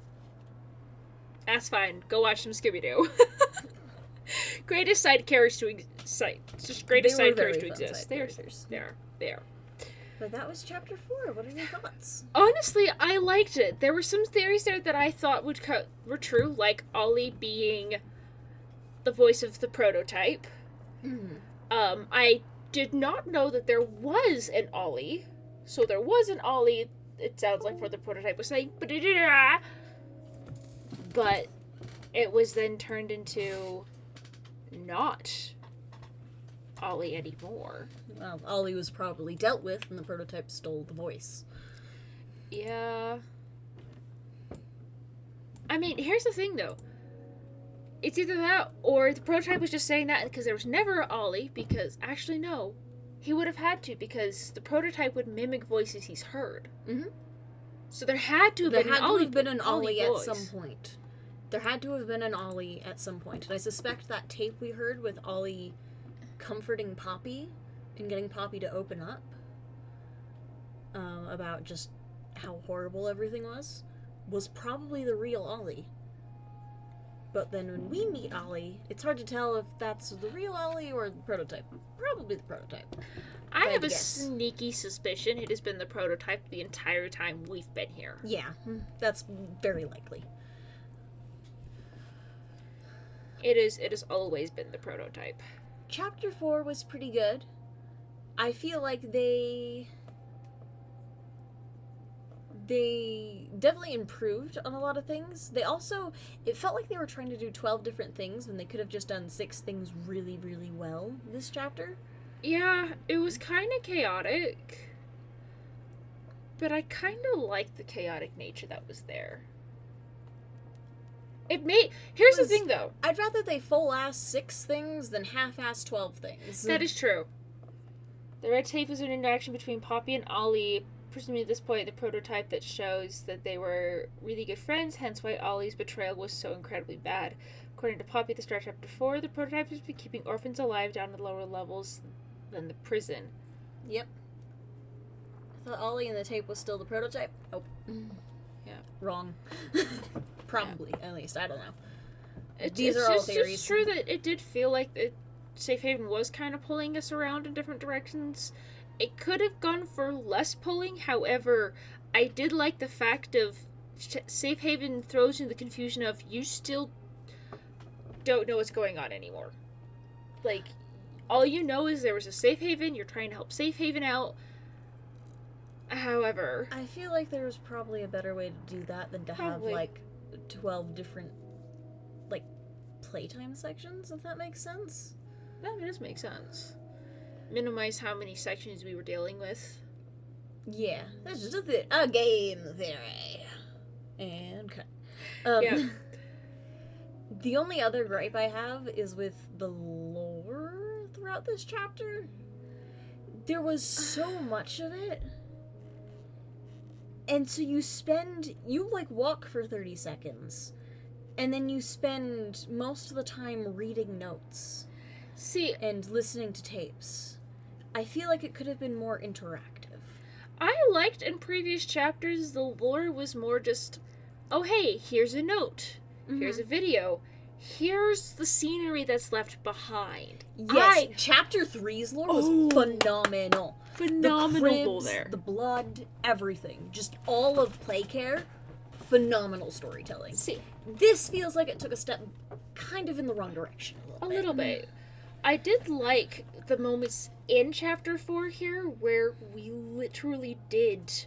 that's fine. Go watch some Scooby-Doo. Greatest side characters to just greatest They were side very characters to fun exist. side characters. They are. But that was Chapter 4. What are your thoughts? Honestly, I liked it. There were some theories there that I thought were true, like Ollie being the voice of the prototype. Mm-hmm. I did not know that there was an Ollie. So there was an Ollie, it sounds like, for the prototype was saying, but it was then turned into not Ollie anymore. Well, Ollie was probably dealt with, and the prototype stole the voice. Yeah. I mean, here's the thing, though. It's either that, or the prototype was just saying that because there was never an Ollie, because, actually, no. He would have had to, because the prototype would mimic voices he's heard. Mm-hmm. So there had to have There been had an to Ollie. have been an Ollie at voice. some point. There had to have been an Ollie at some point. And I suspect that tape we heard with Ollie comforting Poppy and getting Poppy to open up about just how horrible everything was probably the real Ollie. But then when we meet Ollie, it's hard to tell if that's the real Ollie or the prototype. Probably the prototype. I have a guess. sneaky suspicion it has been the prototype the entire time we've been here. Yeah, that's very likely. It has always been the prototype. Chapter 4 was pretty good. I feel like they definitely improved on a lot of things. They also, it felt like they were trying to do 12 different things when they could have just done 6 things really, really well this chapter. Yeah, it was kind of chaotic. But I kind of liked the chaotic nature that was there. Here's the thing, though. I'd rather they full-ass 6 things than half-ass 12 things. That is true. The red tape was an interaction between Poppy and Ollie, presumably at this point the prototype that shows that they were really good friends, hence why Ollie's betrayal was so incredibly bad. According to Poppy at the start of Chapter 4, the prototype has been keeping orphans alive down at lower levels than the prison. Yep. I thought Ollie and the tape was still the prototype. Oh. Yeah. Wrong. Probably, at least. I don't know. These are all just, theories. It's true that it did feel like Safe Haven was kind of pulling us around in different directions. It could have gone for less pulling, however, I did like the fact of Safe Haven throws in the confusion of you still don't know what's going on anymore. Like, all you know is there was a Safe Haven, you're trying to help Safe Haven out. However, I feel like there was probably a better way to do that than to have, like, 12 different, like, playtime sections, if that makes sense. That does make sense. Minimize how many sections we were dealing with. Yeah, that's just a game theory. And cut. Yeah. The only other gripe I have is with the lore throughout this chapter. There was so much of it. And so you walk for 30 seconds. And then you spend most of the time reading notes. See, and listening to tapes. I feel like it could have been more interactive. I liked in previous chapters the lore was more just, oh hey, here's a note. Here's a video. Here's the scenery that's left behind. Yes, Chapter 3's lore was phenomenal. Phenomenal the cribs, there. The blood, everything. Just all of Playcare, phenomenal storytelling. See, this feels like it took a step kind of in the wrong direction a little bit. I did like the moments in Chapter 4 here where we literally did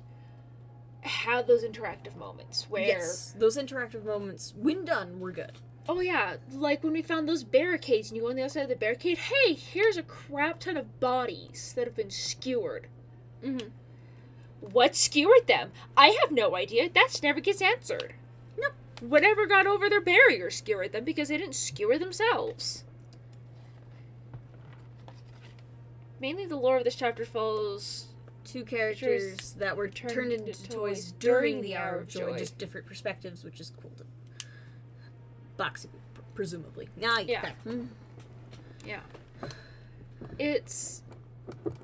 have those interactive moments where... Yes, those interactive moments, when done, were good. Oh yeah, like when we found those barricades and you go on the outside of the barricade, hey, here's a crap ton of bodies that have been skewered. Mm-hmm. What skewered them? I have no idea. That never gets answered. Nope. Whatever got over their barrier skewered them because they didn't skewer themselves. Mainly the lore of this chapter follows two characters that were turned into toys during the Hour of Joy, just different perspectives, which is cool to box, presumably. Yeah. Yeah.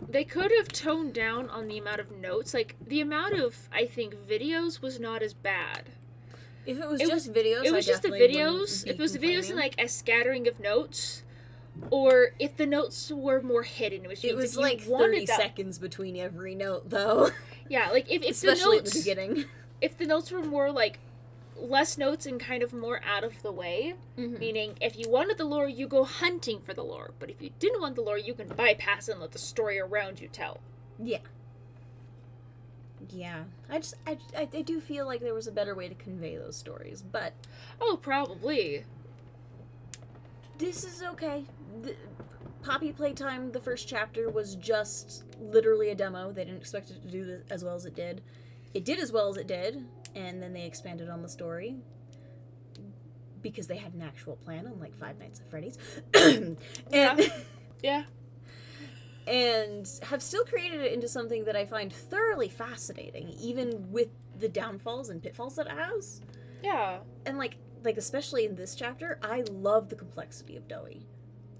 They could have toned down on the amount of notes. Like, the amount of, I think, videos was not as bad. If it was just videos, it was just the videos. If it was the videos and, like, a scattering of notes, or if the notes were more hidden, which it was like 30 seconds between every note, though. Yeah, like, if especially the notes, at the beginning. If the notes were more, like, less notes and kind of more out of the way, meaning if you wanted the lore, you go hunting for the lore, but if you didn't want the lore, you can bypass it and let the story around you tell. Yeah. Yeah. I do feel like there was a better way to convey those stories, but... Oh, probably. This is okay. Poppy Playtime, the first chapter, was just literally a demo. They didn't expect it to do as well as it did. It did as well as it did, and then they expanded on the story because they had an actual plan, unlike Five Nights at Freddy's. Yeah. And have still created it into something that I find thoroughly fascinating, even with the downfalls and pitfalls that it has. Yeah. And like especially in this chapter, I love the complexity of Doey.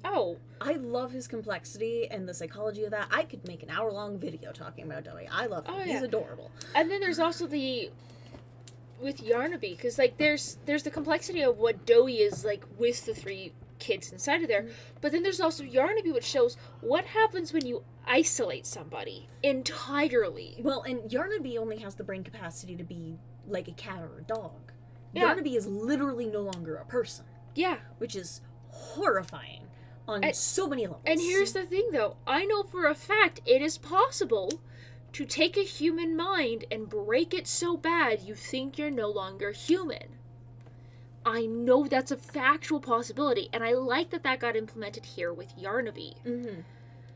Oh. I love his complexity and the psychology of that. I could make an hour-long video talking about Doey. I love him. He's adorable. And then there's also with Yarnaby, because, like, there's the complexity of what Doey is, like, with the three kids inside of there, but then there's also Yarnaby, which shows what happens when you isolate somebody entirely. Well, and Yarnaby only has the brain capacity to be like a cat or a dog. Yeah. Yarnaby is literally no longer a person. Yeah. Which is horrifying on so many levels. And here's the thing, though. I know for a fact it is possible to take a human mind and break it so bad you think you're no longer human. I know that's a factual possibility, and I like that got implemented here with Yarnaby. Mm-hmm.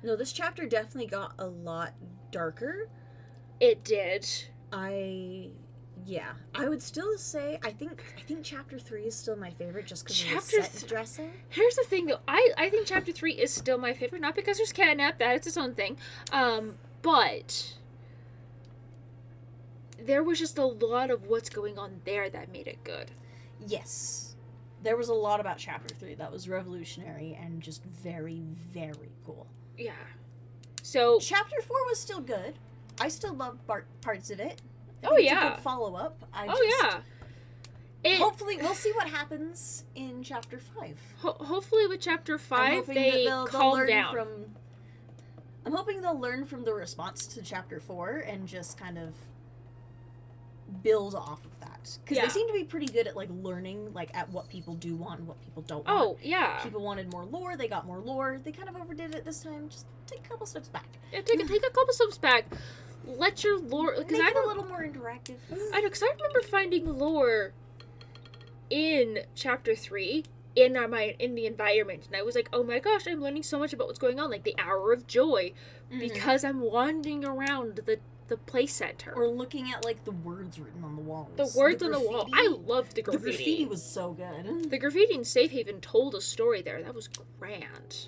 No, this chapter definitely got a lot darker. It did. I would still say I think chapter 3 is still my favorite just because of the set dressing. Here's the thing, though. I think chapter 3 is still my favorite, not because there's catnap, that is its own thing, but there was just a lot of what's going on there that made it good. Yes. There was a lot about chapter 3 that was revolutionary and just very, very cool. Yeah. So chapter 4 was still good. I still loved parts of it. I Oh, think it's a yeah. good follow-up. It, Hopefully, we'll see what happens in chapter 5. hopefully with chapter 5, I'm hoping they that they'll calm learn down. I'm hoping they'll learn from the response to chapter 4 and just kind of build off of that. Because Yeah. they seem to be pretty good at, like, learning, like, at what people do want and what people don't want. Oh, yeah. People wanted more lore, they got more lore. They kind of overdid it this time. Just take a couple steps back. Yeah, take a couple steps back. Let your lore... Make Because I it a don't... little more interactive. I know, because I remember finding lore in chapter 3 in the environment, and I was like, oh my gosh, I'm learning so much about what's going on, like the Hour of Joy, because I'm wandering around the play center. Or looking at, like, the words written on the walls. The words on the wall. I loved the The graffiti. graffiti was so good. The graffiti in Safe Haven told a story there. That was grand.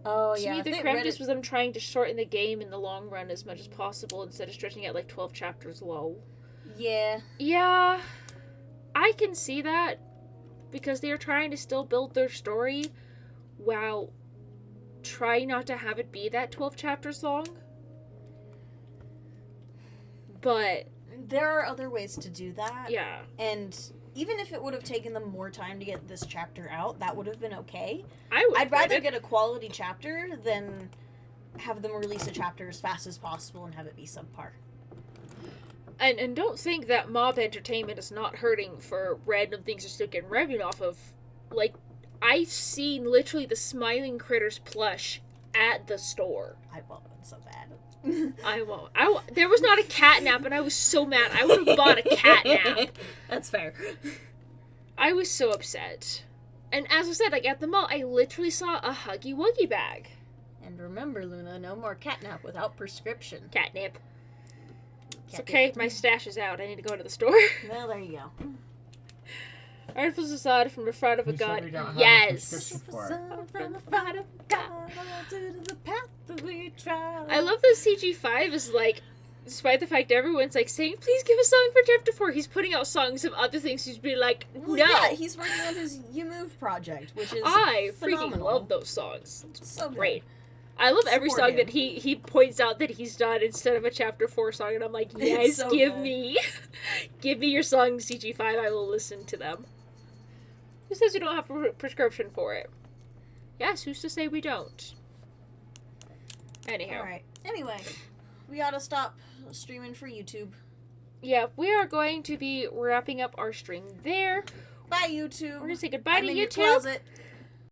Oh, To yeah. me, I the think grandest was them trying to shorten the game in the long run as much as possible instead of stretching it like 12 chapters low. Yeah. Yeah, I can see that because they are trying to still build their story while trying not to have it be that 12 chapters long. But There are other ways to do that. yeah, And even if it would have taken them more time to get this chapter out, that would have been okay. I'd I'd rather get a quality chapter than have them release a chapter as fast as possible and have it be subpar. And don't think that Mob Entertainment is not hurting for random things they're still getting revenue off of. Like, I've seen literally the Smiling Critters plush at the store. I want one so bad. I won't. There was not a catnap, and I was so mad. I would have bought a catnap. That's fair. I was so upset. And as I said, like at the mall, I literally saw a Huggy Wuggy bag. And remember, Luna, no more catnap without prescription. Catnip. It's Catnip. okay, my stash is out. I need to go to the store. Well, there you go. Artful facade from the front of a You said gun. we don't have a Yes. prescription for it. From the front of God to the path that we travel. I love that CG5 is like, despite the fact everyone's like saying, please give a song for chapter 4, he's putting out songs of other things. He's be like, no. Well, yeah, he's working on his You Move project, which is I phenomenal. freaking love those songs. It's so good. Great. I love every Support song that him. he points out that he's done instead of a chapter 4 song, and I'm like, yes, so give good. me your song CG5, I will listen to them. Who says we don't have a prescription for it? Yes, who's to say we don't? Anyhow. Alright. Anyway, we gotta stop streaming for YouTube. Yeah, we are going to be wrapping up our stream there. Bye, YouTube. We're gonna say goodbye I'm to in your YouTube. closet.